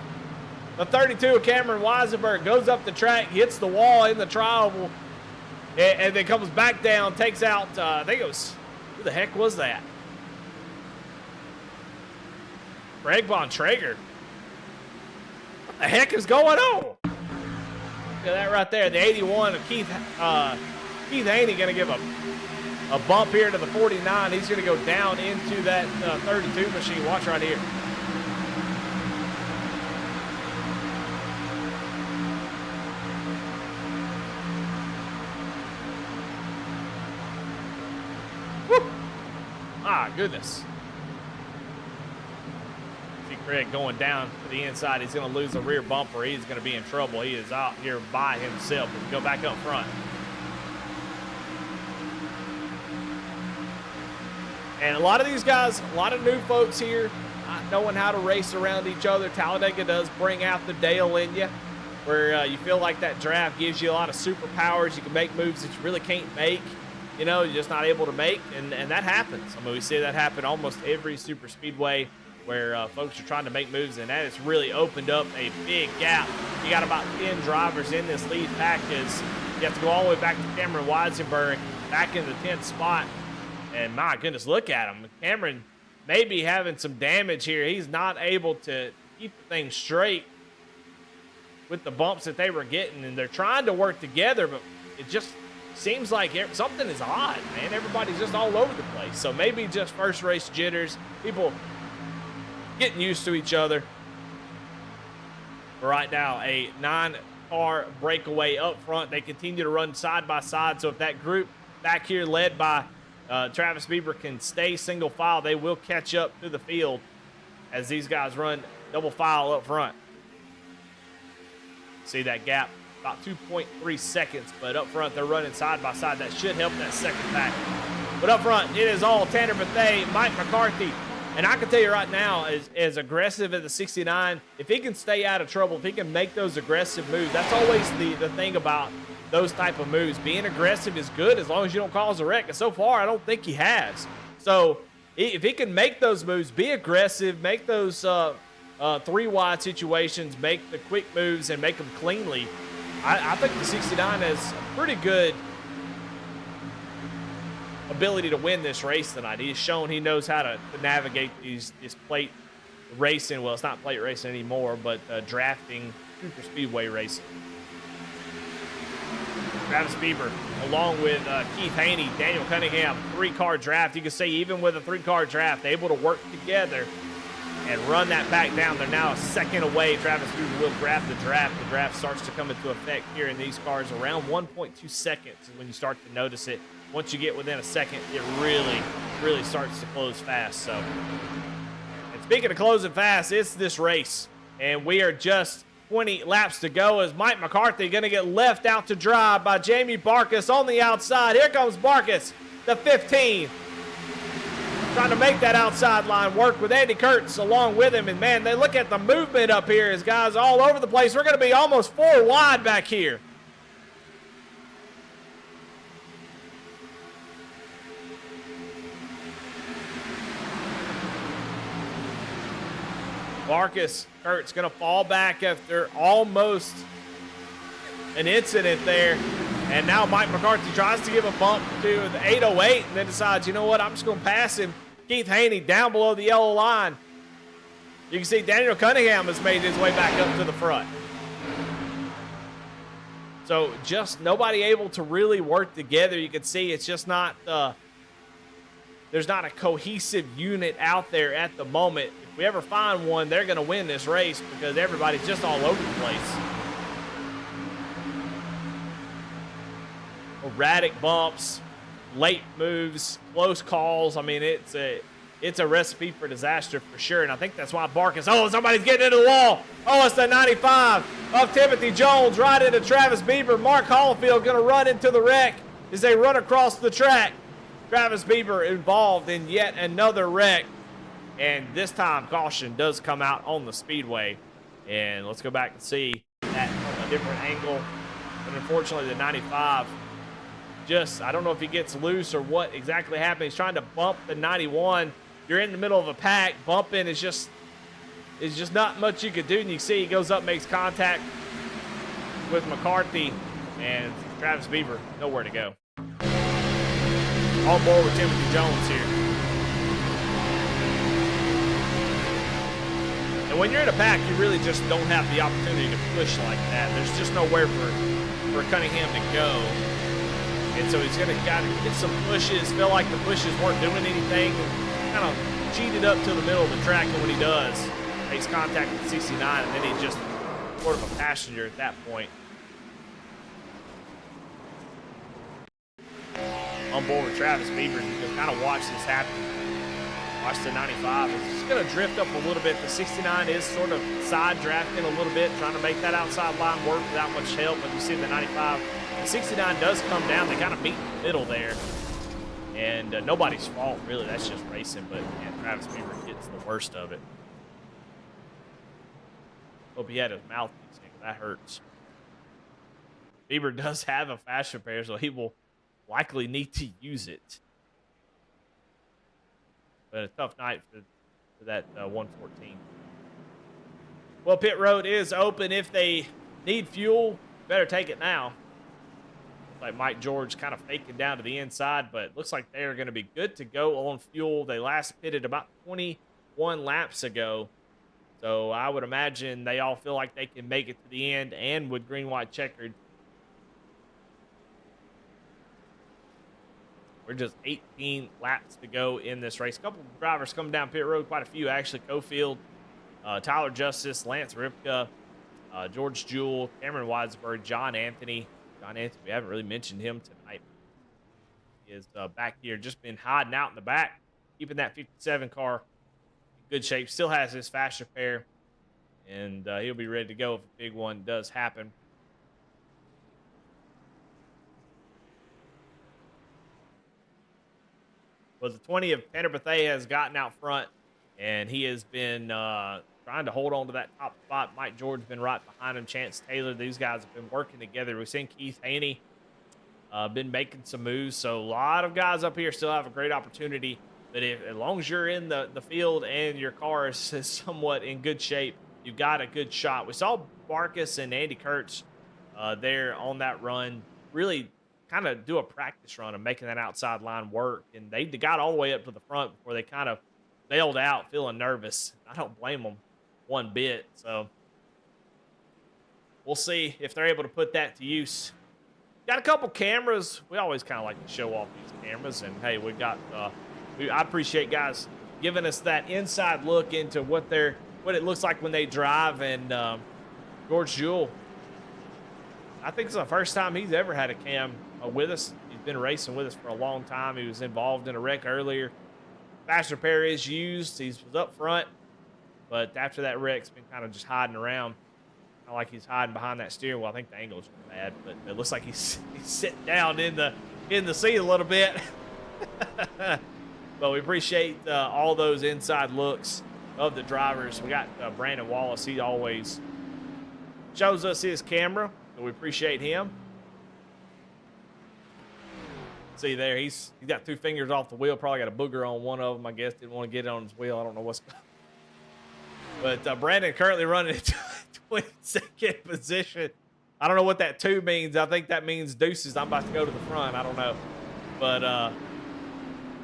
The 32 of Cameron Weisenberg goes up the track, hits the wall in the tri-oval, and then comes back down, takes out, I think it was, who the heck was that? Greg Von Traeger. What the heck is going on? Look at that right there. The 81 of Keith Haney going to give a bump here to the 49. He's going to go down into that 32 machine. Watch right here. My goodness. See Craig going down to the inside. He's going to lose a rear bumper. He's going to be in trouble. He is out here by himself. Let's go back up front. And a lot of these guys, a lot of new folks here, not knowing how to race around each other. Talladega does bring out the Dale in you, where you feel like that draft gives you a lot of superpowers. You can make moves that you really can't make. You know, you're just not able to make, and that happens. I mean, we see that happen almost every super speedway where folks are trying to make moves, and that has really opened up a big gap. You got about 10 drivers in this lead pack as you have to go all the way back to Cameron Weisenberg, back in the 10th spot. And my goodness, look at him. Cameron may be having some damage here. He's not able to keep the thing straight with the bumps that they were getting, and they're trying to work together, but it just seems like something is odd, man. Everybody's just all over the place. So maybe just first race jitters, people getting used to each other. But right now, a 9-car breakaway up front. They continue to run side by side. So if that group back here led by Travis Bieber can stay single file, they will catch up to the field as these guys run double file up front. See that gap? About 2.3 seconds, but up front they're running side by side. That should help that second pack. But up front, it is all Tanner Bethea, Mike McCarthy. And I can tell you right now, as aggressive as the 69, if he can stay out of trouble, if he can make those aggressive moves, that's always the thing about those type of moves. Being aggressive is good as long as you don't cause a wreck. And so far, I don't think he has. So if he can make those moves, be aggressive, make those 3-wide situations, make the quick moves, and make them cleanly, I think the 69 has a ability to win this race tonight. He's shown he knows how to navigate this plate racing. Well, it's not plate racing anymore, but drafting super speedway racing. Travis Bieber, along with Keith Haney, Daniel Cunningham, 3-car draft. You can see even with a 3-car draft, able to work together and run that back down. They're now a second away. Travis Bieber will grab the draft. The draft starts to come into effect here in these cars around 1.2 seconds is when you start to notice it. Once you get within a second, it really starts to close fast. So, and speaking of closing fast, it's this race. And we are just 20 laps to go as Mike McCarthy going to get left out to dry by Jamie Barkas on the outside. Here comes Barkas, the 15. Trying to make that outside line work with Andy Kurtz along with him. And, man, they look at the movement up here as guys all over the place. We're going to be almost 4 wide back here. Barkas, Kurtz going to fall back after almost an incident there. And now Mike McCarthy tries to give a bump to the 808 and then decides, you know what, I'm just going to pass him. Keith Haney down below the yellow line. You can see Daniel Cunningham has made his way back up to the front. So just nobody able to really work together. You can see it's just not, there's not a cohesive unit out there at the moment. If we ever find one, they're going to win this race because everybody's just all over the place. Erratic bumps, late moves, close calls. I mean, it's a recipe for disaster for sure. And I think that's why Barkas, oh, somebody's getting into the wall. Oh, it's the 95 of Timothy Jones right into Travis Bieber. Mark Hollifield going to run into the wreck as they run across the track. Travis Bieber involved in yet another wreck. And this time, caution does come out on the speedway. And let's go back and see that from a different angle. But unfortunately, the 95 just, I don't know if he gets loose or what exactly happened. He's trying to bump the 91. You're in the middle of a pack. Bumping is just not much you could do. And you see he goes up, makes contact with McCarthy. And Travis Bieber, nowhere to go. On board with Timothy Jones here. And when you're in a pack, you really just don't have the opportunity to push like that. There's just nowhere for Cunningham to go. And so he's going to get some pushes, feel like the pushes weren't doing anything. Kind of cheated up to the middle of the track, and when he does, makes contact with 69, and then he's just sort of a passenger at that point. On board with Travis Bieber, you can kind of watch this happen. Watch the 95. It's just going to drift up a little bit. The 69 is sort of side drafting a little bit, trying to make that outside line work without much help. But you see the 95. The 69 does come down. They kind of meet in the middle there. And nobody's fault, really. That's just racing. But man, Travis Bieber gets the worst of it. Hope he had his mouth. That hurts. Bieber does have a fast repair, so he will likely need to use it. But a tough night for that 114. Well, pit road is open. If they need fuel, better take it now. Like Mike George kind of faking down to the inside, but looks like they're going to be good to go on fuel. They last pitted about 21 laps ago. So I would imagine they all feel like they can make it to the end, and with green, white, checkered. We're just 18 laps to go in this race. A couple of drivers coming down pit road, quite a few actually. Cofield, Tyler Justice, Lance Ripka, George Jewell, Cameron Weisberg, John Anthony. John Anthony, we haven't really mentioned him tonight. He is back here, just been hiding out in the back, keeping that 57 car in good shape. Still has his fast repair, and he'll be ready to go if a big one does happen. Well, the 20 of Tanner Bethea has gotten out front, and he has been trying to hold on to that top spot. Mike George been right behind him. Chance Taylor, these guys have been working together. We've seen Keith Haney been making some moves. So a lot of guys up here still have a great opportunity. But as long as you're in the field and your car is somewhat in good shape, you've got a good shot. We saw Barkas and Andy Kurtz there on that run really kind of do a practice run of making that outside line work. And they got all the way up to the front before they kind of bailed out, feeling nervous. I don't blame them one bit. So we'll see if they're able to put that to use. Got a couple cameras. We always kind of like to show off these cameras. And hey, we got, I appreciate guys giving us that inside look into what it looks like when they drive. And George Jewell, I think it's the first time he's ever had a cam with us. He's been racing with us for a long time. He was involved in a wreck earlier. Fast repair is used. He was up front, but after that wreck's been kind of just hiding around. Kind of like he's hiding behind that steering wheel. I think the angle's bad, but it looks like he's sitting down in the seat a little bit. But we appreciate all those inside looks of the drivers. We got Brandon Wallace. He always shows us his camera, so we appreciate him. See there, he's got 2 fingers off the wheel. Probably got a booger on one of them. I guess didn't want to get it on his wheel. I don't know what's. But Brandon currently running into 22nd position. I don't know what that 2 means. I think that means deuces. I'm about to go to the front. I don't know. But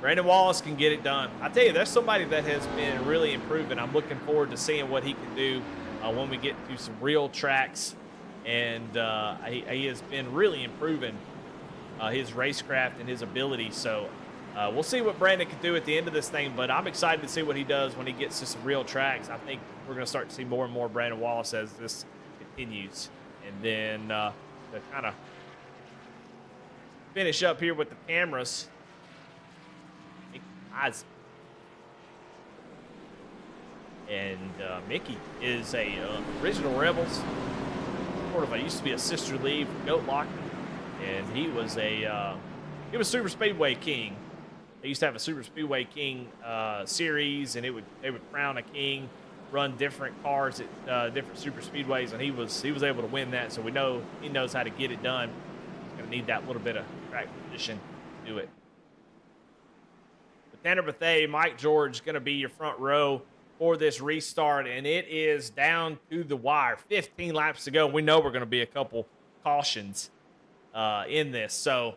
Brandon Wallace can get it done. I tell you, there's somebody that has been really improving. I'm looking forward to seeing what he can do when we get to some real tracks. And he has been really improving his racecraft and his ability. So we'll see what Brandon can do at the end of this thing, but I'm excited to see what he does when he gets to some real tracks. I think we're going to start to see more and more Brandon Wallace as this continues. And then to kind of finish up here with the cameras, and Mickey is a original Rebels. Sort of, I used to be a sister lead for Goat Lock. And he was Super Speedway King. They used to have a Super Speedway King series, and they would crown a king, run different cars at different super speedways, and he was able to win that. So we know he knows how to get it done. He's gonna need that little bit of track position to do it. But Tanner Bethea, Mike George, gonna be your front row for this restart, and it is down to the wire. 15 laps to go. We know we're gonna be a couple cautions in this. So,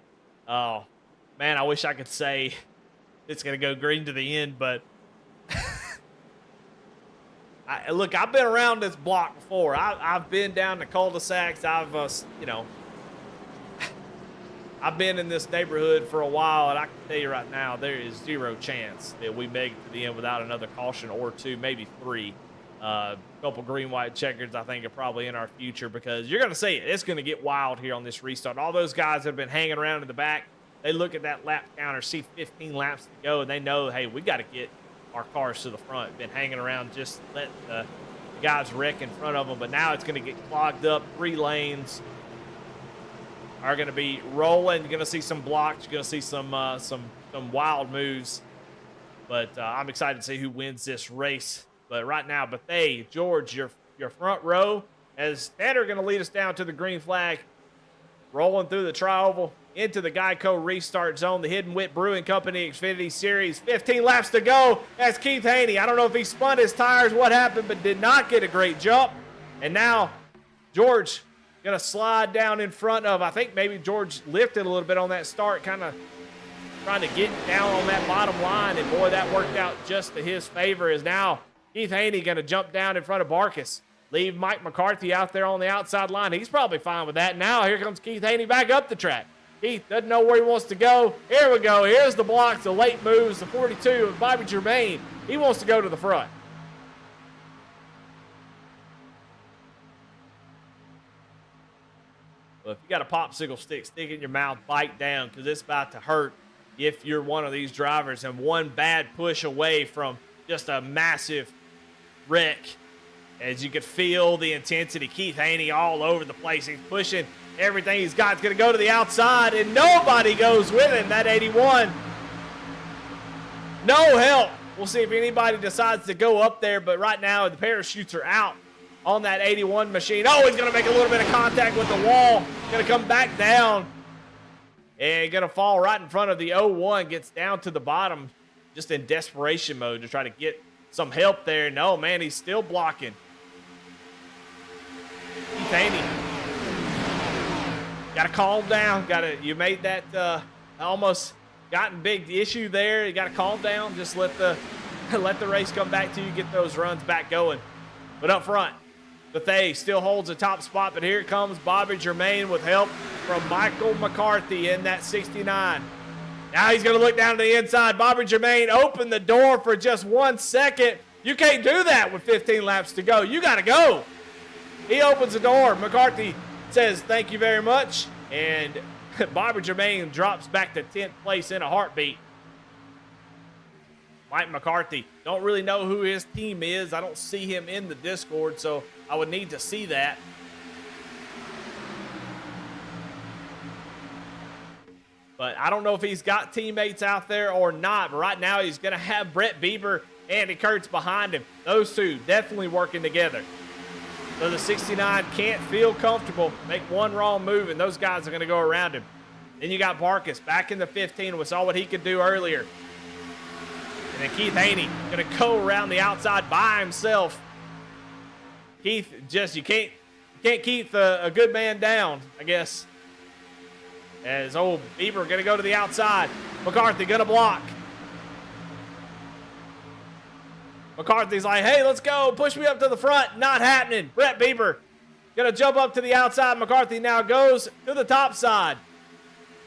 man, I wish I could say it's going to go green to the end, but look, I've been around this block before. I've been down the cul-de-sacs. I've been in this neighborhood for a while, and I can tell you right now, there is zero chance that we make it to the end without another caution or 2, maybe 3. A couple green-white checkers, I think, are probably in our future, because you're going to see it. It's going to get wild here on this restart. All those guys that have been hanging around in the back, they look at that lap counter, see 15 laps to go, and they know, hey, we got to get our cars to the front. Been hanging around, just let the guys wreck in front of them, but now it's going to get clogged up. 3 lanes are going to be rolling. You're going to see some blocks. You're going to see some wild moves, but I'm excited to see who wins this race. But right now, Bethea, George, your front row, as Tanner going to lead us down to the green flag, rolling through the tri-oval into the Geico restart zone, the Hidden Wit Brewing Company Xfinity Series. 15 laps to go. That's Keith Haney. I don't know if he spun his tires, what happened, but did not get a great jump. And now George going to slide down in front of, I think maybe George lifted a little bit on that start, kind of trying to get down on that bottom line. And boy, that worked out just to his favor, as now Keith Haney going to jump down in front of Barkis. Leave Mike McCarthy out there on the outside line. He's probably fine with that. Now here comes Keith Haney back up the track. Keith doesn't know where he wants to go. Here we go. Here's the blocks, the late moves, the 42 of Bobby Germain. He wants to go to the front. Well, if you got a popsicle stick, stick it in your mouth, bite down, because it's about to hurt if you're one of these drivers and one bad push away from just a massive wreck. As you could feel the intensity, Keith Haney all over the place. He's pushing everything he's got. He's going to go to the outside, and nobody goes with him. That 81, no help. We'll see if anybody decides to go up there, but right now the parachutes are out on that 81 machine. Oh, he's going to make a little bit of contact with the wall. Going to come back down, and going to fall right in front of the 01. Gets down to the bottom, just in desperation mode to try to get some help there. No, man, he's still blocking. Keith Haney Gotta calm down. You made that almost gotten big issue there. You gotta calm down. Just let the race come back to you. Get those runs back going. But up front, Bethay still holds the top spot, but here comes Bobby Germain with help from Michael McCarthy in that 69. Now he's going to look down to the inside. Bobby Germain opened the door for just 1 second. You can't do that with 15 laps to go. You got to go. He opens the door. McCarthy says, thank you very much. And Bobby Germain drops back to 10th place in a heartbeat. Mike McCarthy, don't really know who his team is. I don't see him in the Discord, so I would need to see that. But I don't know if he's got teammates out there or not. But right now he's going to have Brett Bieber, Andy Kurtz behind him. Those two definitely working together. So the 69 can't feel comfortable, make one wrong move, and those guys are going to go around him. Then you got Barkas back in the 15. We saw what he could do earlier. And then Keith Haney going to go around the outside by himself. Keith, you can't keep a good man down, I guess. As old Bieber going to go to the outside. McCarthy going to block. McCarthy's like, hey, let's go. Push me up to the front. Not happening. Brett Bieber going to jump up to the outside. McCarthy now goes to the top side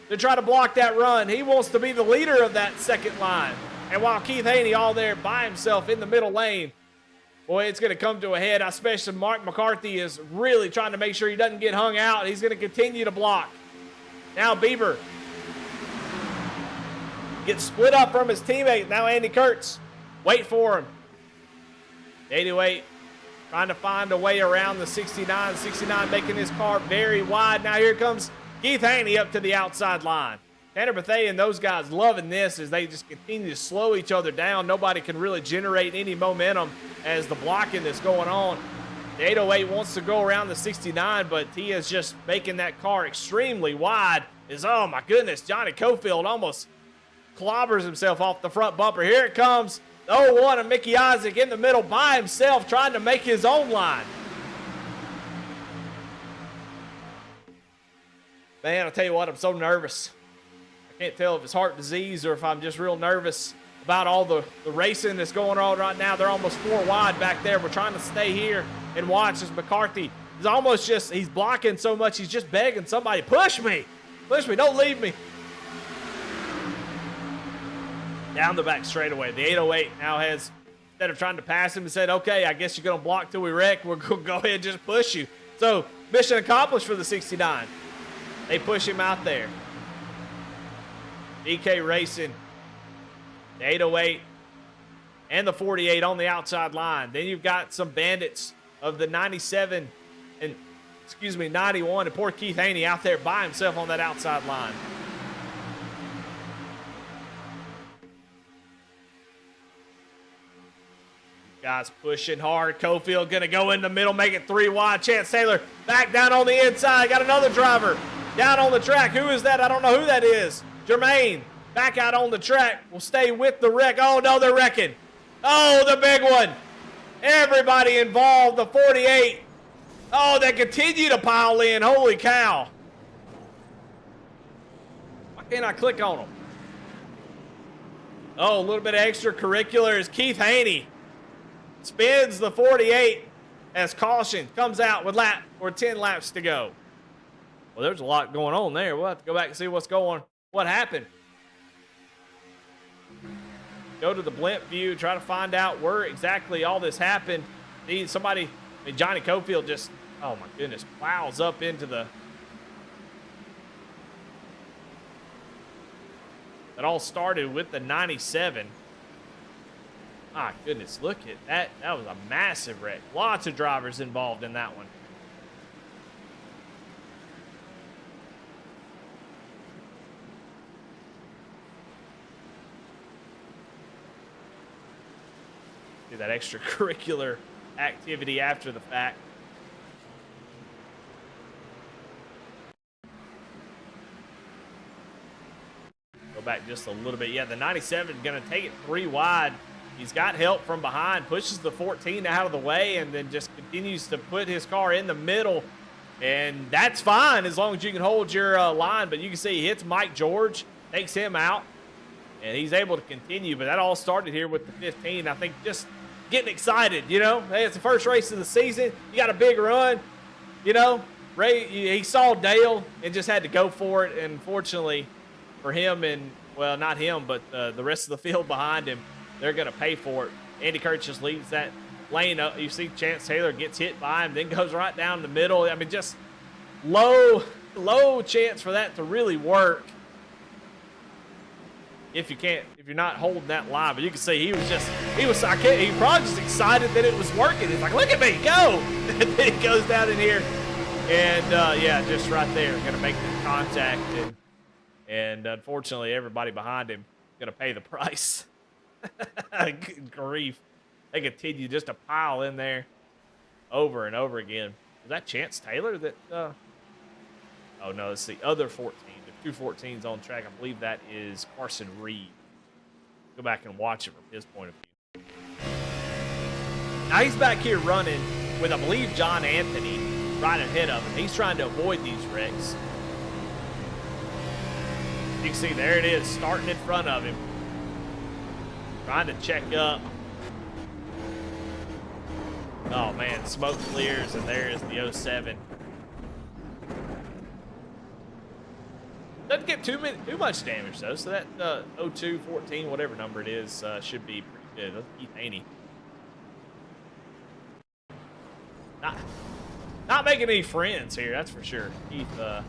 to try to block that run. He wants to be the leader of that second line. And while Keith Haney all there by himself in the middle lane, boy, it's going to come to a head. Especially Mark McCarthy is really trying to make sure he doesn't get hung out. He's going to continue to block. Now Bieber gets split up from his teammate. Now Andy Kurtz, wait for him. 88 trying to find a way around the 69. 69 making his car very wide. Now here comes Keith Haney up to the outside line. Tanner Bethay and those guys loving this as they just continue to slow each other down. Nobody can really generate any momentum as the blocking is going on. The 808 wants to go around the 69, but he is just making that car extremely wide. Oh my goodness, Johnny Cofield almost clobbers himself off the front bumper. Here it comes. The 01 and Mickey Isaac in the middle by himself trying to make his own line. Man, I'll tell you what, I'm so nervous. I can't tell if it's heart disease or if I'm just real nervous about all the racing that's going on right now. They're almost 4 wide back there. We're trying to stay here and watch as McCarthy is almost just, he's blocking so much, he's just begging somebody, push me, don't leave me. Down the back straightaway. The 808 now has, instead of trying to pass him, said, okay, I guess you're going to block till we wreck. We're going to go ahead and just push you. So mission accomplished for the 69. They push him out there. DK Racing, the 808 and the 48 on the outside line. Then you've got some bandits of the 97 and, 91, and poor Keith Haney out there by himself on that outside line. Guys pushing hard. Cofield going to go in the middle, make it 3 wide. Chance Taylor back down on the inside. Got another driver down on the track. Who is that? I don't know who that is. Jermaine back out on the track. Will stay with the wreck. Oh, no, they're wrecking. Oh, the big one. Everybody involved. The 48. Oh, they continue to pile in. Holy cow. Why can't I click on them? Oh, a little bit of extracurricular is Keith Haney. Spins the 48 as caution comes out with 10 laps to go. Well, there's a lot going on there. We'll have to go back and see what happened. Go to the blimp view, try to find out where exactly all this happened. Johnny Cofield just, oh my goodness, plows up into the. It all started with the 97. My goodness, look at that. That was a massive wreck. Lots of drivers involved in that one. See that extracurricular activity after the fact. Go back just a little bit. Yeah, the 97 going to take it 3 wide. He's got help from behind, pushes the 14 out of the way, and then just continues to put his car in the middle And that's fine as long as you can hold your line. But you can see he hits Mike George, takes him out, and he's able to continue. But that all started here with the 15. I think just getting excited, you know. Hey, it's the first race of the season. You got a big run, you know. Ray, he saw Dale and just had to go for it. And fortunately for him and, well, not him, but the rest of the field behind him, they're going to pay for it. Andy Kurtz just leads that lane up. You see Chance Taylor gets hit by him, then goes right down the middle. I mean, just low chance for that to really work if you're not holding that line. But you can see he was probably just excited that it was working. He's like, look at me, go! And then he goes down in here, and yeah, just right there, gonna make the contact, and unfortunately, everybody behind him gonna pay the price. Good grief. They continue just to pile in there over and over again. Is that Chance Taylor that oh no, it's the other 14. The 214's on track. I believe that is Carson Reed. Go back and watch it from his point of view. Now he's back here running with, I believe, John Anthony right ahead of him. He's trying to avoid these wrecks. You can see there it is, starting in front of him. Trying to check up. Oh man, smoke clears, and there is the 07. Doesn't get too much damage though, so that 02, 14, whatever number it is, should be pretty good. That's Keith Haney. Not making any friends here, that's for sure. Keith, oh,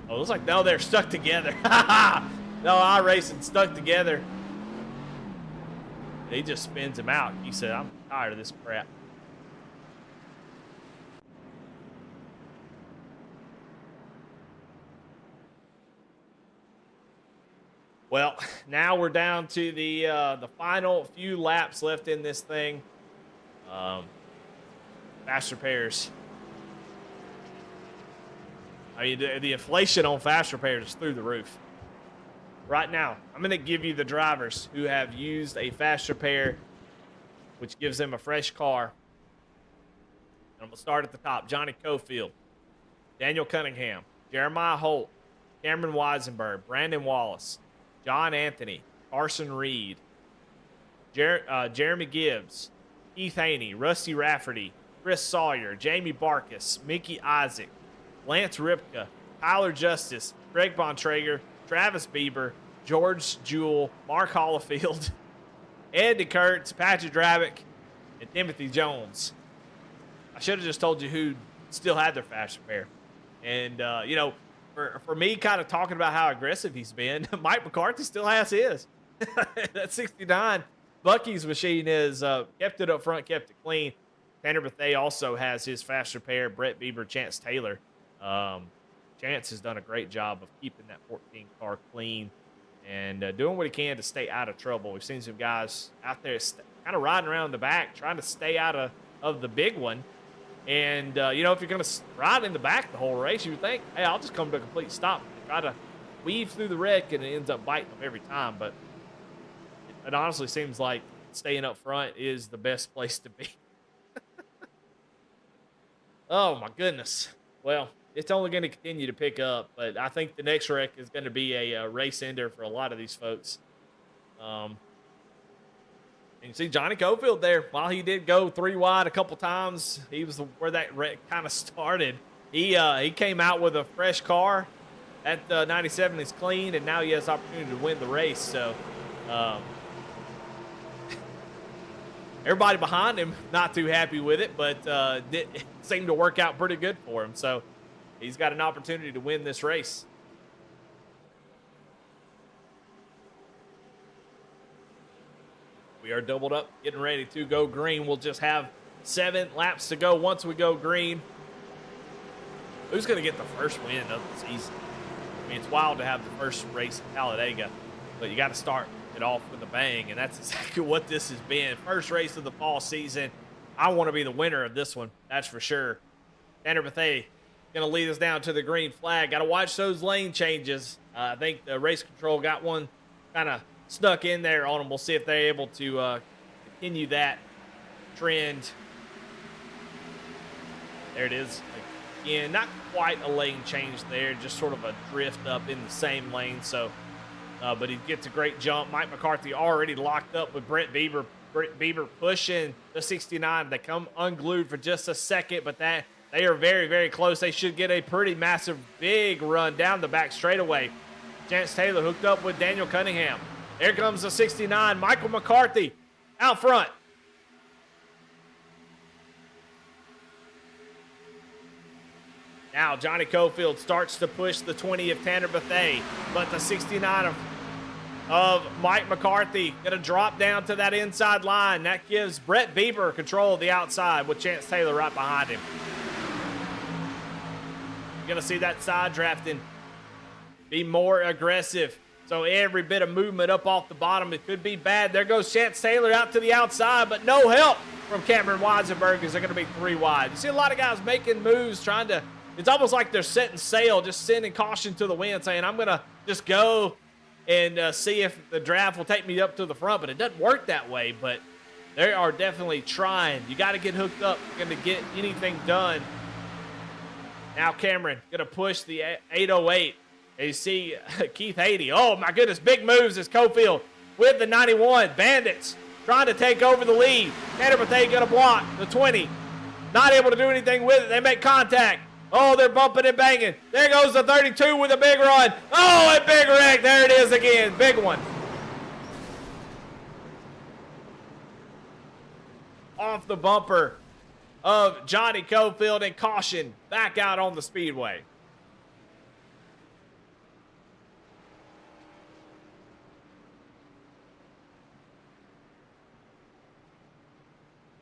looks like, no, they're stuck together. No, iRacing stuck together. He just spins him out. He said, I'm tired of this crap. Well, now we're down to the final few laps left in this thing. Fast repairs. I mean, the inflation on fast repairs is through the roof. Right now, I'm going to give you the drivers who have used a fast repair, which gives them a fresh car. And I'm going to start at the top. Johnny Cofield, Daniel Cunningham, Jeremiah Holt, Cameron Weisenberg, Brandon Wallace, John Anthony, Carson Reed, Jeremy Gibbs, Keith Haney, Rusty Rafferty, Chris Sawyer, Jamie Barkus, Mickey Isaac, Lance Ripka, Tyler Justice, Greg Bontrager, Travis Bieber, George Jewell, Mark Hollifield, Andy Kurtz, Patrick Drabick, and Timothy Jones. I should have just told you who still had their fast repair. And, you know, for me kind of talking about how aggressive he's been, Mike McCarthy still has his. That 69 Bucky's machine is kept it up front, kept it clean. Tanner Bethea also has his fast repair. Brett Bieber, Chance Taylor. Chance has done a great job of keeping that 14 car clean and doing what he can to stay out of trouble. We've seen some guys out there kind of riding around the back, trying to stay out of the big one. And, you know, if you're going to ride in the back the whole race, you would think, hey, I'll just come to a complete stop and try to weave through the wreck, and it ends up biting them every time. But it honestly seems like staying up front is the best place to be. Oh, my goodness. Well, it's only going to continue to pick up, but I think the next wreck is going to be a race ender for a lot of these folks. And you see Johnny Cofield there. While he did go 3 wide a couple times, he was where that wreck kind of started. He came out with a fresh car. That 97 is clean, and now he has opportunity to win the race. So everybody behind him not too happy with it, but it seemed to work out pretty good for him. So he's got an opportunity to win this race. We are doubled up, getting ready to go green. We'll just have 7 laps to go once we go green. Who's going to get the first win of the season? I mean, it's wild to have the first race at Talladega, but you got to start it off with a bang, and that's exactly what this has been. First race of the fall season. I want to be the winner of this one, that's for sure. Tanner Bethea going to lead us down to the green flag. Got to watch those lane changes. I think the race control got one kind of stuck in there on them. We'll see if they're able to continue that trend. There it is. again. Not quite a lane change there, just sort of a drift up in the same lane. So, but he gets a great jump. Mike McCarthy already locked up with Brett Bieber. Brett Bieber pushing the 69. They come unglued for just a second, but that they are very, very close. They should get a pretty massive, big run down the back straightaway. Chance Taylor hooked up with Daniel Cunningham. There comes the 69. Michael McCarthy out front. Now Johnny Cofield starts to push the 20 of Tanner Bethea, but the 69 of Mike McCarthy going to drop down to that inside line. That gives Brett Bieber control of the outside with Chance Taylor right behind him. You're going to see that side drafting be more aggressive. So every bit of movement up off the bottom, it could be bad. There goes Chance Taylor out to the outside, but no help from Cameron Weisenberg as they're going to be 3 wide. You see a lot of guys making moves, trying to, it's almost like they're setting sail, just sending caution to the wind, saying, I'm going to just go and see if the draft will take me up to the front. But it doesn't work that way, but they are definitely trying. You got to get hooked up if you're going to get anything done. Now Cameron going to push the 808. You see Keith Haiti. Oh, my goodness. Big moves as Cofield with the 91. Bandits trying to take over the lead. Tanner Bethea going to block the 20. Not able to do anything with it. They make contact. Oh, they're bumping and banging. There goes the 32 with a big run. Oh, a big wreck. There it is again. Big one. Off the bumper of Johnny Cofield, and caution back out on the speedway.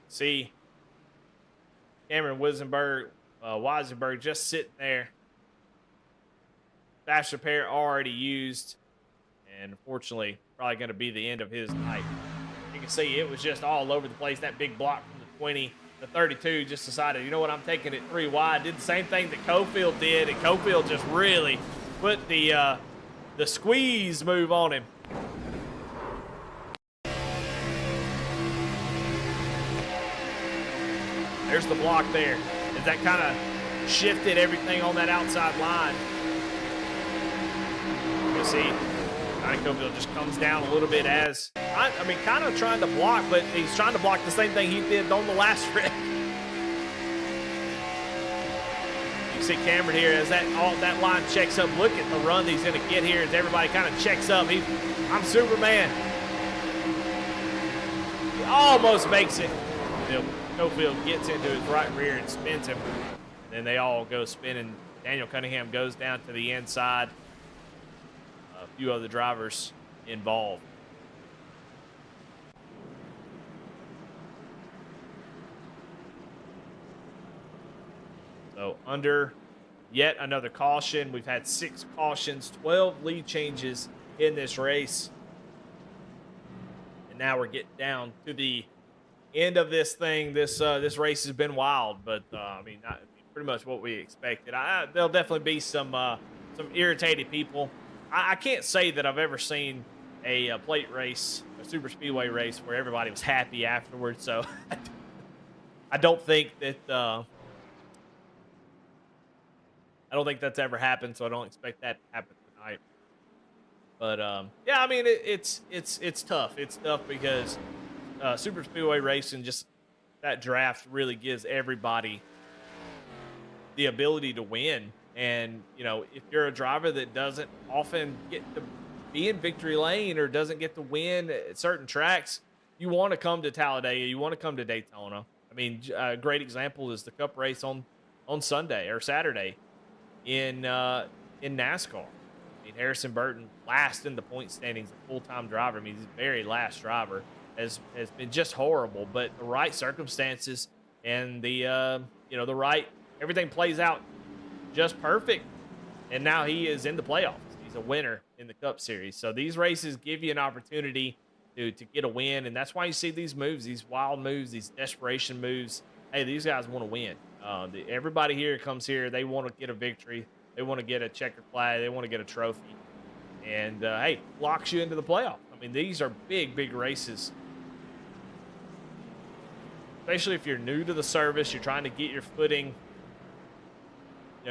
See Cameron Weisenberg just sitting there. Fast repair already used, and unfortunately probably going to be the end of his night. You can see it was just all over the place. That big block from the 20. The 32 just decided, you know what, I'm taking it 3 wide. Did the same thing that Cofield did, and Cofield just really put the squeeze move on him. There's the block there. As that kind of shifted everything on that outside line. You'll see Johnny Cofield just comes down a little bit as, I mean, kind of trying to block, but he's trying to block the same thing he did on the last wreck. You see Cameron here as that line checks up. Look at the run he's going to get here as everybody kind of checks up. I'm Superman. He almost makes it. Cofield gets into his right rear and spins him. Then they all go spinning. Daniel Cunningham goes down to the inside. A few other drivers involved. So under yet another caution. We've had 6 cautions, 12 lead changes in this race. And now we're getting down to the end of this thing. This race has been wild, but I mean, pretty much what we expected. There'll definitely be some irritated people. I can't say that I've ever seen a plate race, a super speedway race, where everybody was happy afterwards. So I don't think that that's ever happened. So I don't expect that to happen tonight. But yeah, I mean, it's tough. It's tough because super speedway racing, just that draft really gives everybody the ability to win. And, you know, if you're a driver that doesn't often get to be in victory lane or doesn't get to win at certain tracks, you want to come to Talladega, you want to come to Daytona. I mean, a great example is the Cup race on Sunday or Saturday in NASCAR. I mean, Harrison Burton, last in the point standings, a full-time driver. I mean, he's the very last driver. Has been just horrible, but the right circumstances and the the right, everything plays out just perfect, and now he is in the playoffs. He's a winner in the Cup Series. So these races give you an opportunity to get a win, and that's why you see these moves, these wild moves, these desperation moves. Hey, these guys want to win. Everybody here comes here, they want to get a victory, they want to get a checkered flag, they want to get a trophy, and hey, locks you into the playoff. I mean, these are big races. Especially if you're new to the service, you're trying to get your footing.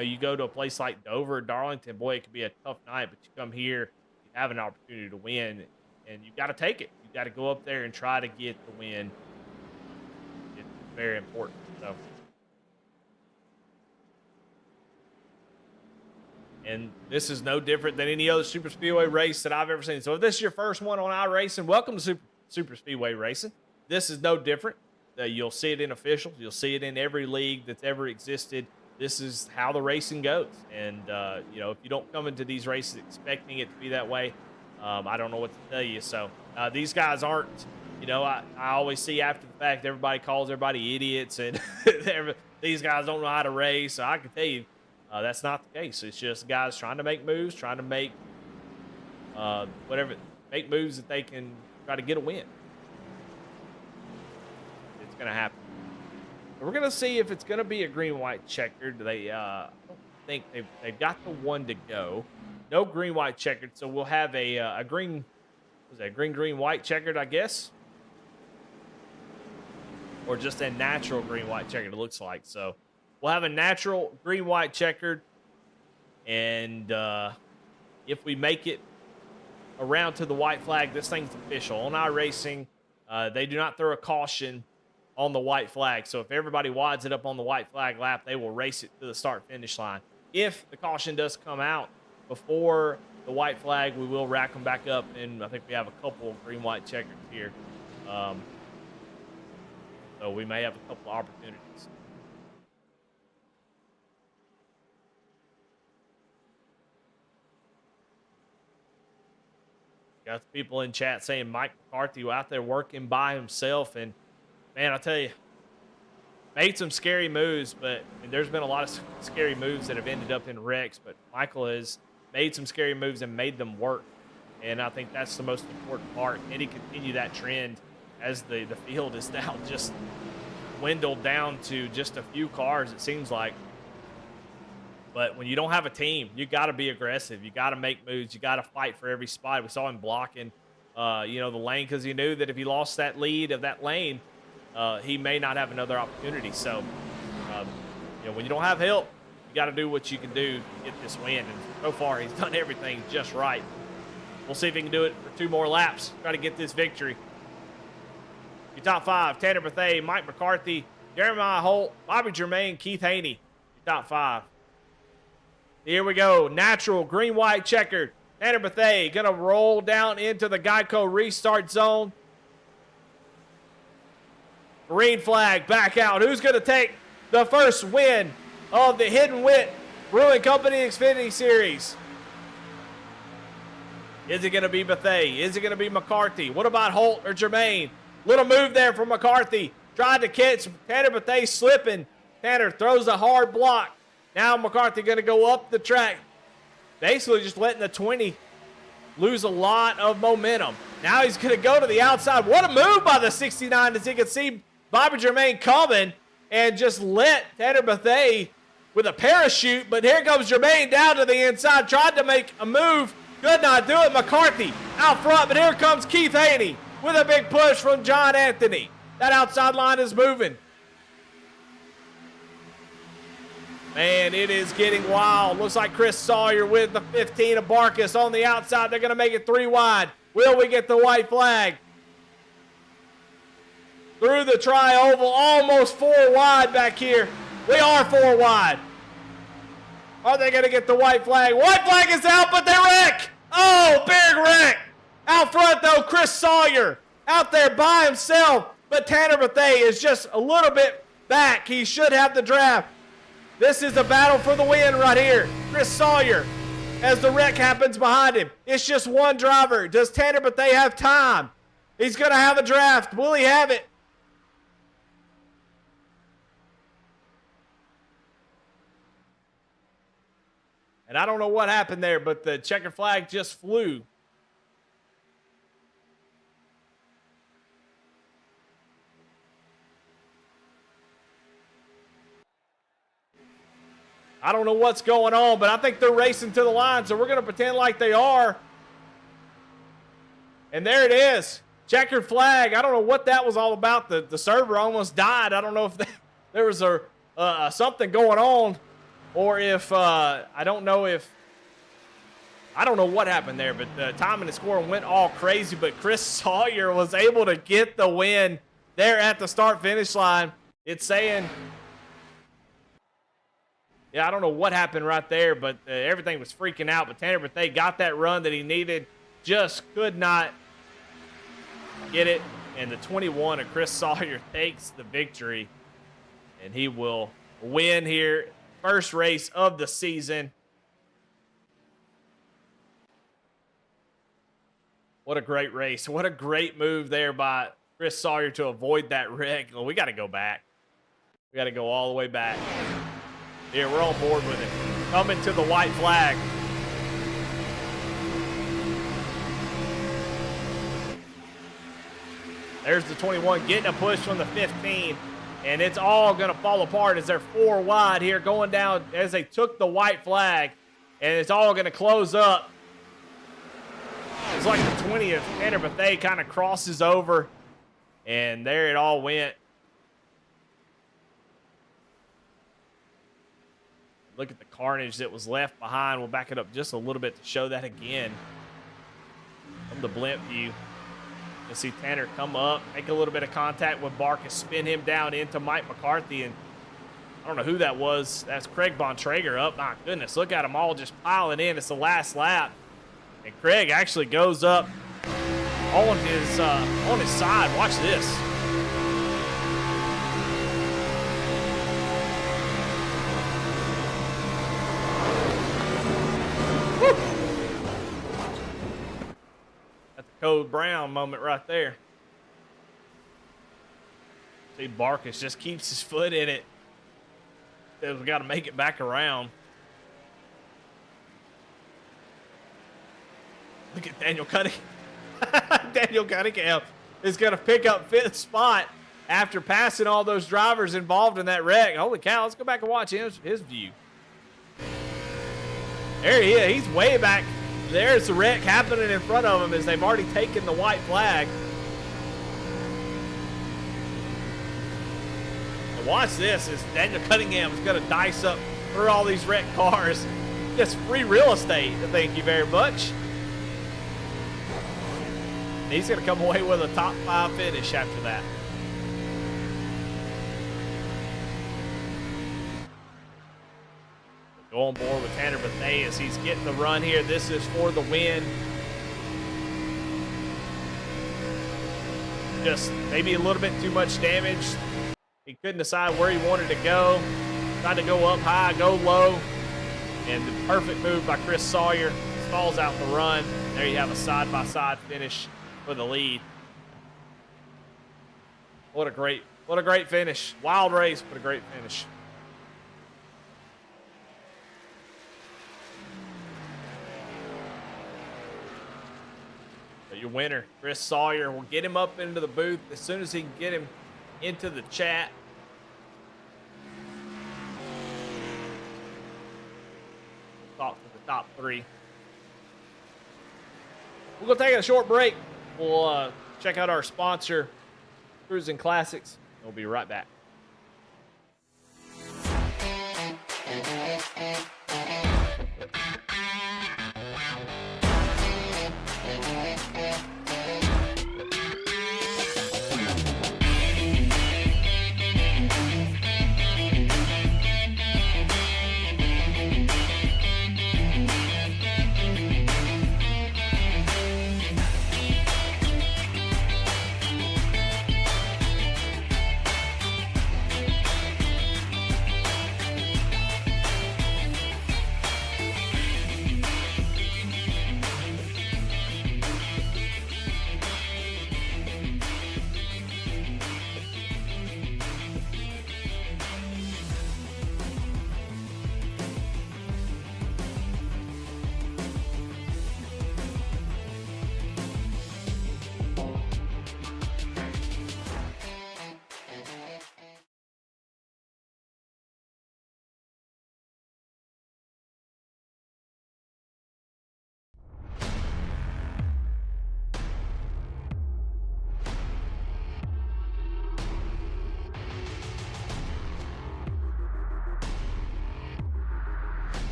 you go to a place like Dover, Darlington, boy, it could be a tough night, but you come here, you have an opportunity to win, and you got to take it. You got to go up there and try to get the win. It's very important. So, and this is no different than any other super speedway race that I've ever seen. So if this is your first one on iRacing, welcome to super speedway racing. This is no different. You'll see it in officials. You'll see it in every league that's ever existed. This is how the racing goes. And, if you don't come into these races expecting it to be that way, I don't know what to tell you. So these guys aren't, I always see after the fact, everybody calls everybody idiots and these guys don't know how to race. So I can tell you that's not the case. It's just guys trying to make moves, trying to make make moves that they can try to get a win. It's going to happen. We're going to see if it's going to be a green-white checkered. They I don't think they've got the one to go. No green-white checkered, so we'll have a green, was that green-white checkered, I guess? Or just a natural green-white checkered, it looks like. So we'll have a natural green-white checkered, and if we make it around to the white flag, this thing's official. On iRacing, they do not throw a caution on the white flag. So if everybody wads it up on the white flag lap, they will race it to the start-finish line. If the caution does come out before the white flag, we will rack them back up, and I think we have a couple green-white checkers here. So we may have a couple opportunities. Got the people in chat saying Mike McCarthy out there working by himself, and man, I tell you, made some scary moves, but there's been a lot of scary moves that have ended up in wrecks, but Michael has made some scary moves and made them work, and I think that's the most important part. Can he continue that trend as the field is now just dwindled down to just a few cars, it seems like. But when you don't have a team, you got to be aggressive. You got to make moves. You got to fight for every spot. We saw him blocking, the lane because he knew that if he lost that lead of that lane, he may not have another opportunity. So, when you don't have help, you got to do what you can do to get this win. And so far, he's done everything just right. We'll see if he can do it for 2 more laps. Try to get this victory. Your top 5, Tanner Bethea, Mike McCarthy, Jeremiah Holt, Bobby Germain, Keith Haney. Your top 5. Here we go. Natural, green-white checkered. Tanner Bethea going to roll down into the Geico restart zone. Green flag back out. Who's going to take the first win of the Hidden Wit Brewing Company Xfinity Series? Is it going to be Bethea? Is it going to be McCarthy? What about Holt or Germain? Little move there from McCarthy. Tried to catch Tanner Bethea slipping. Tanner throws a hard block. Now McCarthy going to go up the track. Basically just letting the 20 lose a lot of momentum. Now he's going to go to the outside. What a move by the 69 as he could see Bobby Germain coming and just let Tanner Bethea with a parachute. But here comes Germain down to the inside. Tried to make a move. Could not do it. McCarthy out front. But here comes Keith Haney with a big push from John Anthony. That outside line is moving. Man, it is getting wild. Looks like Chris Sawyer with the 15 of Barkas on the outside. They're going to make it 3 wide. Will we get the white flag? Through the tri-oval, almost 4 wide back here. We are 4 wide. Are they going to get the white flag? White flag is out, but they wreck. Oh, big wreck. Out front, though, Chris Sawyer out there by himself. But Tanner Bethea is just a little bit back. He should have the draft. This is a battle for the win right here. Chris Sawyer, as the wreck happens behind him. It's just one driver. Does Tanner Bethea have time? He's going to have a draft. Will he have it? And I don't know what happened there, but the checkered flag just flew. I don't know what's going on, but I think they're racing to the line, so we're going to pretend like they are. And there it is. Checkered flag. I don't know what that was all about. The server almost died. I don't know if there was something going on. or if I don't know what happened there, but the timing and scoring went all crazy. But Chris Sawyer was able to get the win there at the start-finish line. It's saying, yeah, I don't know what happened right there, but everything was freaking out. But Tanner Bethea got that run that he needed, just could not get it. And the 21 of Chris Sawyer takes the victory, and he will win here. First race of the season. What a great race. What a great move there by Chris Sawyer to avoid that wreck. Well, we got to go back. We got to go all the way back. Here, we're on board with it. Coming to the white flag. There's the 21 getting a push from the 15. And it's all going to fall apart as they're 4 wide here going down as they took the white flag. And it's all going to close up. It's like the 20 of Tanner Bethea kind of crosses over, and there it all went. Look at the carnage that was left behind. We'll back it up just a little bit to show that again from the blimp view. You'll see Tanner come up, make a little bit of contact with Barkus, spin him down into Mike McCarthy, and I don't know who that was. That's Craig Bontrager up. My goodness, look at them all just piling in. It's the last lap. And Craig actually goes up on his side. Watch this. Woo! That's the Code Brown moment right there. See, Barkus just keeps his foot in it. Says we got to make it back around. Look at Daniel Cunningham. Daniel Cunningham is going to pick up 5th spot after passing all those drivers involved in that wreck. Holy cow, let's go back and watch his view. There he is. He's way back. There's the wreck happening in front of him as they've already taken the white flag. And watch this as Daniel Cunningham is going to dice up through all these wrecked cars. Just free real estate. Thank you very much. He's going to come away with a top 5 finish after that. Go on board with Tanner Bethea as he's getting the run here. This is for the win. Just maybe a little bit too much damage. He couldn't decide where he wanted to go. Tried to go up high, go low. And the perfect move by Chris Sawyer. Stalls out the run. There you have a side-by-side finish for the lead. What a great finish. Wild race, but a great finish. But your winner, Chris Sawyer, will get him up into the booth as soon as he can get him into the chat. Talk to the top 3. We're going to take a short break. We'll check out our sponsor, Cruising Classics. We'll be right back.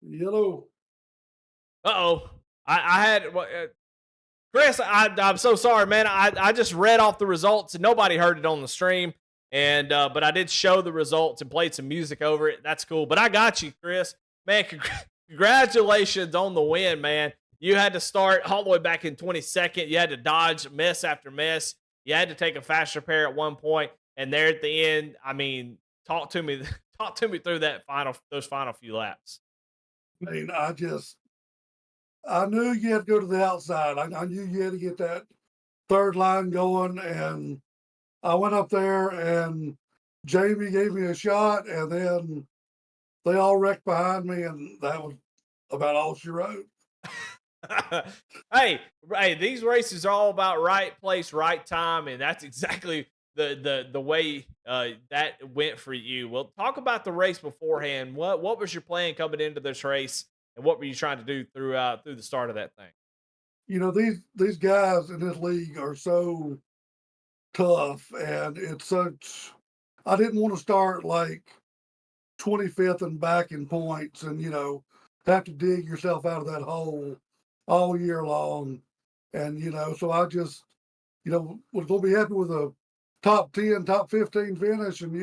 Yellow. Uh-oh. I had Chris, I'm so sorry, man. I just read off the results and nobody heard it on the stream. And but I did show the results and played some music over it. That's cool. But I got you, Chris. Man, congratulations on the win, man. You had to start all the way back in 22nd. You had to dodge mess after mess. You had to take a fast repair at one point, and there at the end, I mean, talk to me, talk to me through those final few laps. I mean, I knew you had to go to the outside. I knew you had to get that third line going, and I went up there, and Jamie gave me a shot, and then they all wrecked behind me, and that was about all she wrote. hey, these races are all about right place, right time, and that's exactly the way that went for you. Well, talk about the race beforehand. What was your plan coming into this race, and what were you trying to do through the start of that thing? You know, these guys in this league are so tough, and it's such. I didn't want to start like 25th and back in points, and have to dig yourself out of that hole all year long. And so I just was going to be happy with a top 10, top 15 finish, and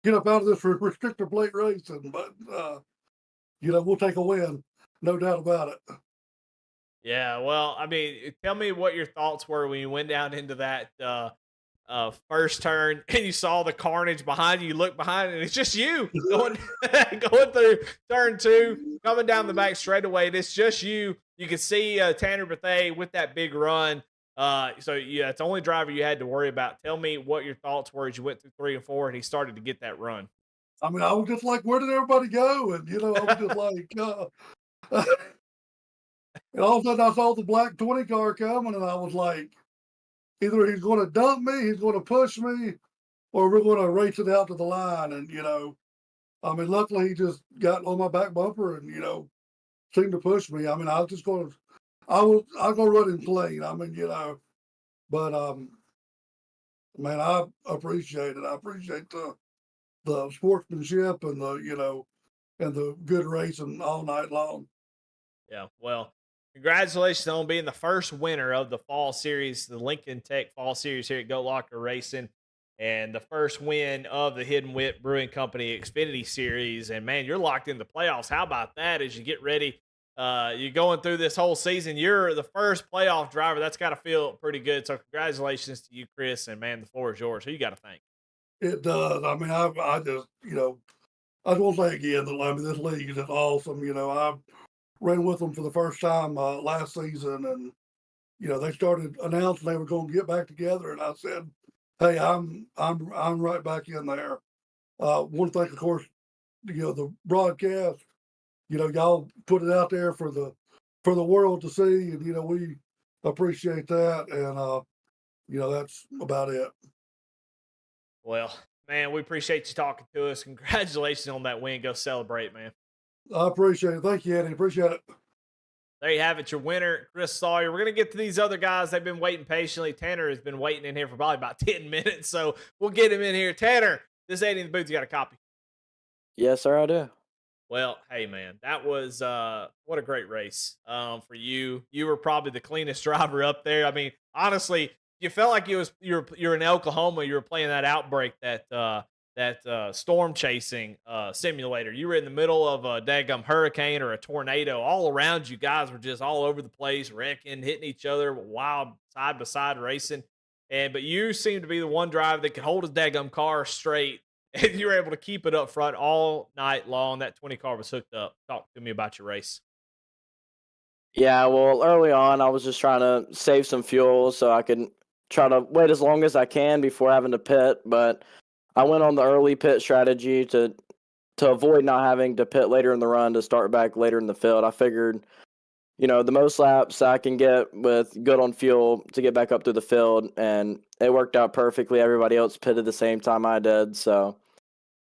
get up out of this restrictor plate racing. But we'll take a win, no doubt about it. Yeah, well, I mean, tell me what your thoughts were when you went down into that first turn and you saw the carnage behind you. You look behind and it's just you going going through turn two, coming down the back straightaway. And it's just you. You can see Tanner Bethea with that big run. So yeah, it's the only driver you had to worry about. Tell me what your thoughts were as you went through 3 and 4 and he started to get that run. I mean, I was just like, where did everybody go? And I was just like, and all of a sudden I saw the black 20 car coming, and I was like, either he's going to dump me, he's going to push me, or we're going to race it out to the line. And, I mean, luckily he just got on my back bumper and, seemed to push me. I mean, I was just going to, I was going to run him clean. I mean, but, man, I appreciate it. I appreciate the sportsmanship and and the good racing all night long. Yeah, well, congratulations on being the first winner of the fall series, the Lincoln Tech Fall Series here at Go Locker Racing, and the first win of the Hidden Wit Brewing Company Xfinity Series. And man, you're locked in the playoffs. How about that? As you get ready, you're going through this whole season. You're the first playoff driver. That's got to feel pretty good. So congratulations to you, Chris. And man, the floor is yours. Who you got to thank? It does. I mean, I just, I just want to say again that I mean, this league is just awesome. I ran with them for the first time last season, and they started announcing they were going to get back together, and I said, "Hey, I'm right back in there." One thing, of course, the broadcast, y'all put it out there for the world to see, and we appreciate that, and that's about it. Well, man, we appreciate you talking to us. Congratulations on that win. Go celebrate, man. I appreciate it. Thank you, Eddie. Appreciate it. There you have it, your winner, Chris Sawyer. We're going to get to these other guys. They've been waiting patiently. Tanner has been waiting in here for probably about 10 minutes, so we'll get him in here. Tanner, this Eddie in the booth, you got a copy? Yes, sir, I do. Well, hey, man, that was what a great race for you. You were probably the cleanest driver up there. I mean, honestly, you felt like you're in Oklahoma. You were playing that outbreak, that storm chasing simulator. You were in the middle of a daggum hurricane or a tornado. All around you guys were just all over the place, wrecking, hitting each other, wild side by side racing. But you seemed to be the one driver that could hold his daggum car straight, and you were able to keep it up front all night long. That 20 car was hooked up. Talk to me about your race. Yeah, well, early on, I was just trying to save some fuel so I could try to wait as long as I can before having to pit. But I went on the early pit strategy to avoid not having to pit later in the run to start back later in the field. I figured, the most laps I can get with good on fuel to get back up through the field, and it worked out perfectly. Everybody else pitted the same time I did, so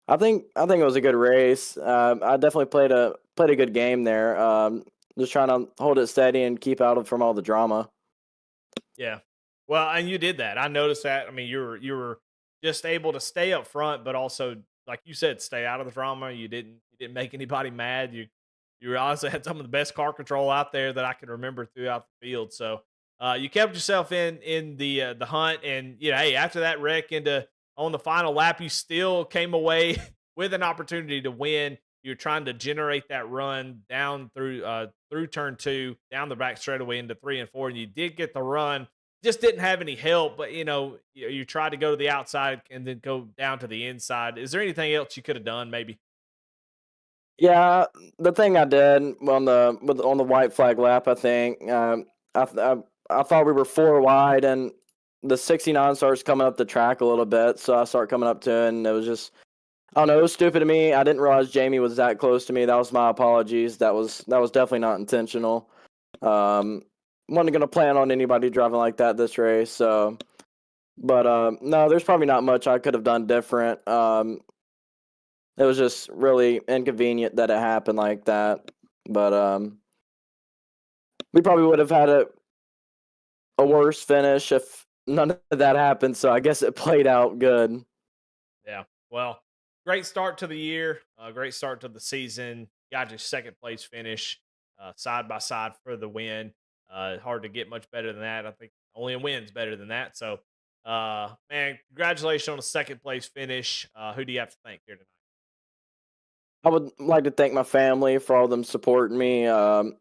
I think it was a good race. I definitely played a good game there. Just trying to hold it steady and keep out from all the drama. Yeah. Well, and you did that. I noticed that. I mean, you were just able to stay up front, but also, like you said, stay out of the drama. You didn't make anybody mad. You're You honestly had some of the best car control out there that I can remember throughout the field. So you kept yourself in the hunt, and hey, after that wreck into on the final lap, you still came away with an opportunity to win. You're trying to generate that run down through turn 2, down the back straightaway into 3 and 4, and you did get the run. Just didn't have any help, but you tried to go to the outside and then go down to the inside. Is there anything else you could have done, maybe? Yeah, the thing I did on the white flag lap, I think, I thought we were 4 wide, and the 69 starts coming up the track a little bit, so I start coming up to it, and it was just, I don't know, it was stupid of me. I didn't realize Jamie was that close to me. That was my apologies. That was definitely not intentional. Wasn't gonna plan on anybody driving like that this race. So, but no, there's probably not much I could have done different. It was just really inconvenient that it happened like that. But we probably would have had a worse finish if none of that happened. So I guess it played out good. Yeah. Well, great start to the year. Great start to the season. Got your second place finish, side by side for the win. Hard to get much better than that. I think only a win's better than that. So, man, congratulations on a second place finish. Who do you have to thank here tonight? I would like to thank my family for all them supporting me.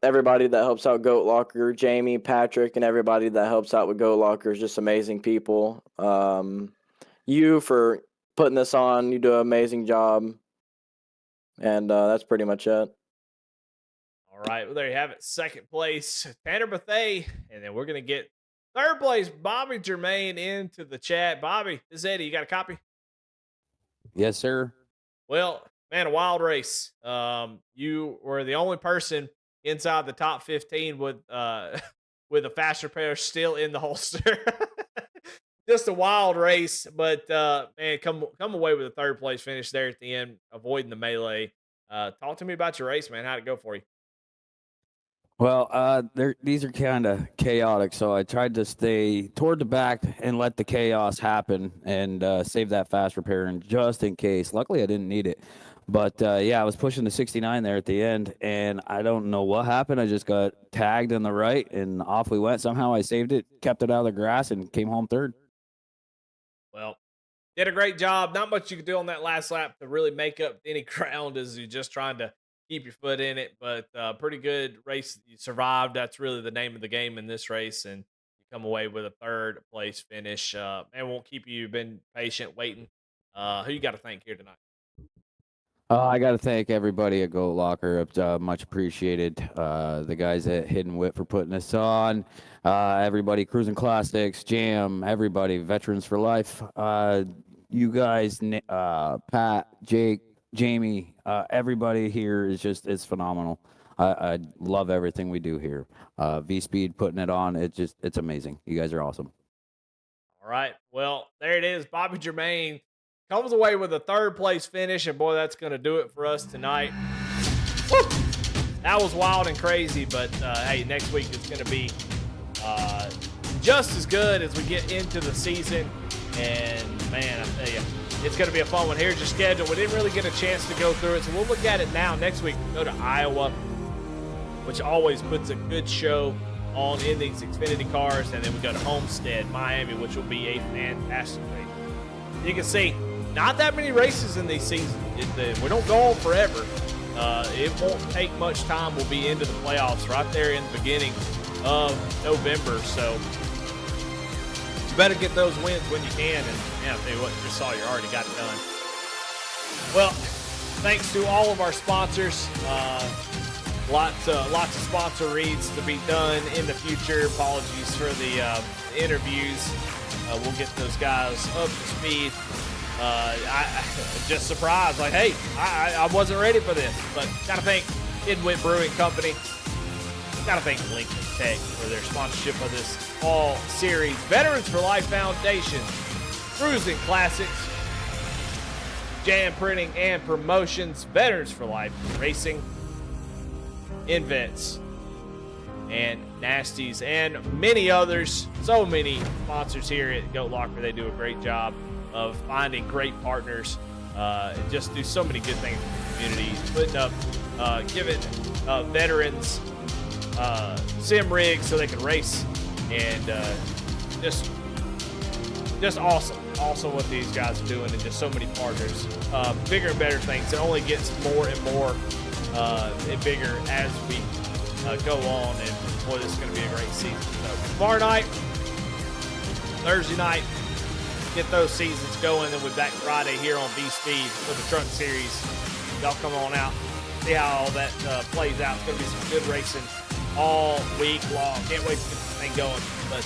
Everybody that helps out Goat Locker, Jamie, Patrick, and everybody that helps out with Goat Locker is just amazing people. You for putting this on, you do an amazing job. And that's pretty much it. All right. Well, there you have it. Second place, Tanner Bethea. And then we're going to get third place, Bobby Germain, into the chat. Bobby, this is Eddie. You got a copy? Yes, sir. Well, man, a wild race. You were the only person inside the top 15 with a fast repair still in the holster. Just a wild race, but man, come away with a third place finish there at the end, avoiding the melee. Talk to me about your race, man. How'd it go for you? Well, these are kind of chaotic, so I tried to stay toward the back and let the chaos happen and save that fast repair, and just in case. Luckily, I didn't need it. But yeah, I was pushing the 69 there at the end, and I don't know what happened. I just got tagged in the right, and off we went. Somehow I saved it, kept it out of the grass, and came home third. Well, did a great job. Not much you could do on that last lap to really make up any ground as you're just trying to keep your foot in it. But pretty good race. You survived. That's really the name of the game in this race, and you come away with a third place finish. And won't keep you. You've been patient waiting. Who you got to thank here tonight? I got to thank everybody at Goat Locker. It's much appreciated. The guys at Hidden Wit for putting this on. Everybody, Cruising Classics, Jam, everybody, Veterans for Life. You guys, Pat, Jake, Jamie, everybody here is phenomenal. I love everything we do here. V-Speed putting it on. It's amazing. You guys are awesome. All right. Well, there it is. Bobby Germain comes away with a third place finish, and boy, that's going to do it for us tonight. Woo! That was wild and crazy, but hey, next week is going to be just as good as we get into the season. And man, I tell you, it's going to be a fun one. Here's your schedule. We didn't really get a chance to go through it, so we'll look at it now. Next week, we go to Iowa, which always puts a good show on in these Xfinity cars, and then we go to Homestead, Miami, which will be a fantastic race. You can see, not that many races in these seasons. We don't go on forever. It won't take much time. We'll be into the playoffs right there in the beginning of November. So you better get those wins when you can. And yeah, I'll tell you what, you saw you already got it done. Well, thanks to all of our sponsors. Lots of sponsor reads to be done in the future. Apologies for the interviews. We'll get those guys up to speed. I just surprised, like, hey, I wasn't ready for this, but gotta thank Hidden Wit Brewing Company. Gotta thank Lincoln Tech for their sponsorship of this fall series. Veterans for Life Foundation, Cruising Classics, Jam Printing and Promotions, Veterans for Life Racing, Invets, and Nasties, and many others. So many sponsors here at Goat Locker. They do a great job of finding great partners and just do so many good things for the community, putting up, giving veterans sim rigs so they can race, and just awesome what these guys are doing, and just so many partners, bigger and better things. It only gets more and more and bigger as we go on, and boy, this is going to be a great season. So tomorrow night, Thursday night, get those seasons going, and we're back Friday here on B Speed for the Truck Series. Y'all come on out, see how all that plays out. It's going to be some good racing all week long. Can't wait to get this thing going. But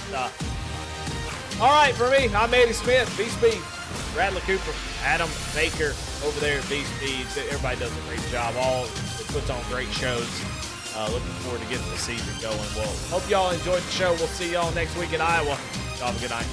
all right, for me, I'm Eddie Smith, B Speed. Bradley Cooper, Adam Baker over there at B Speed. Everybody does a great job. All puts on great shows. Looking forward to getting the season going. Well, hope y'all enjoyed the show. We'll see y'all next week in Iowa. Y'all have a good night.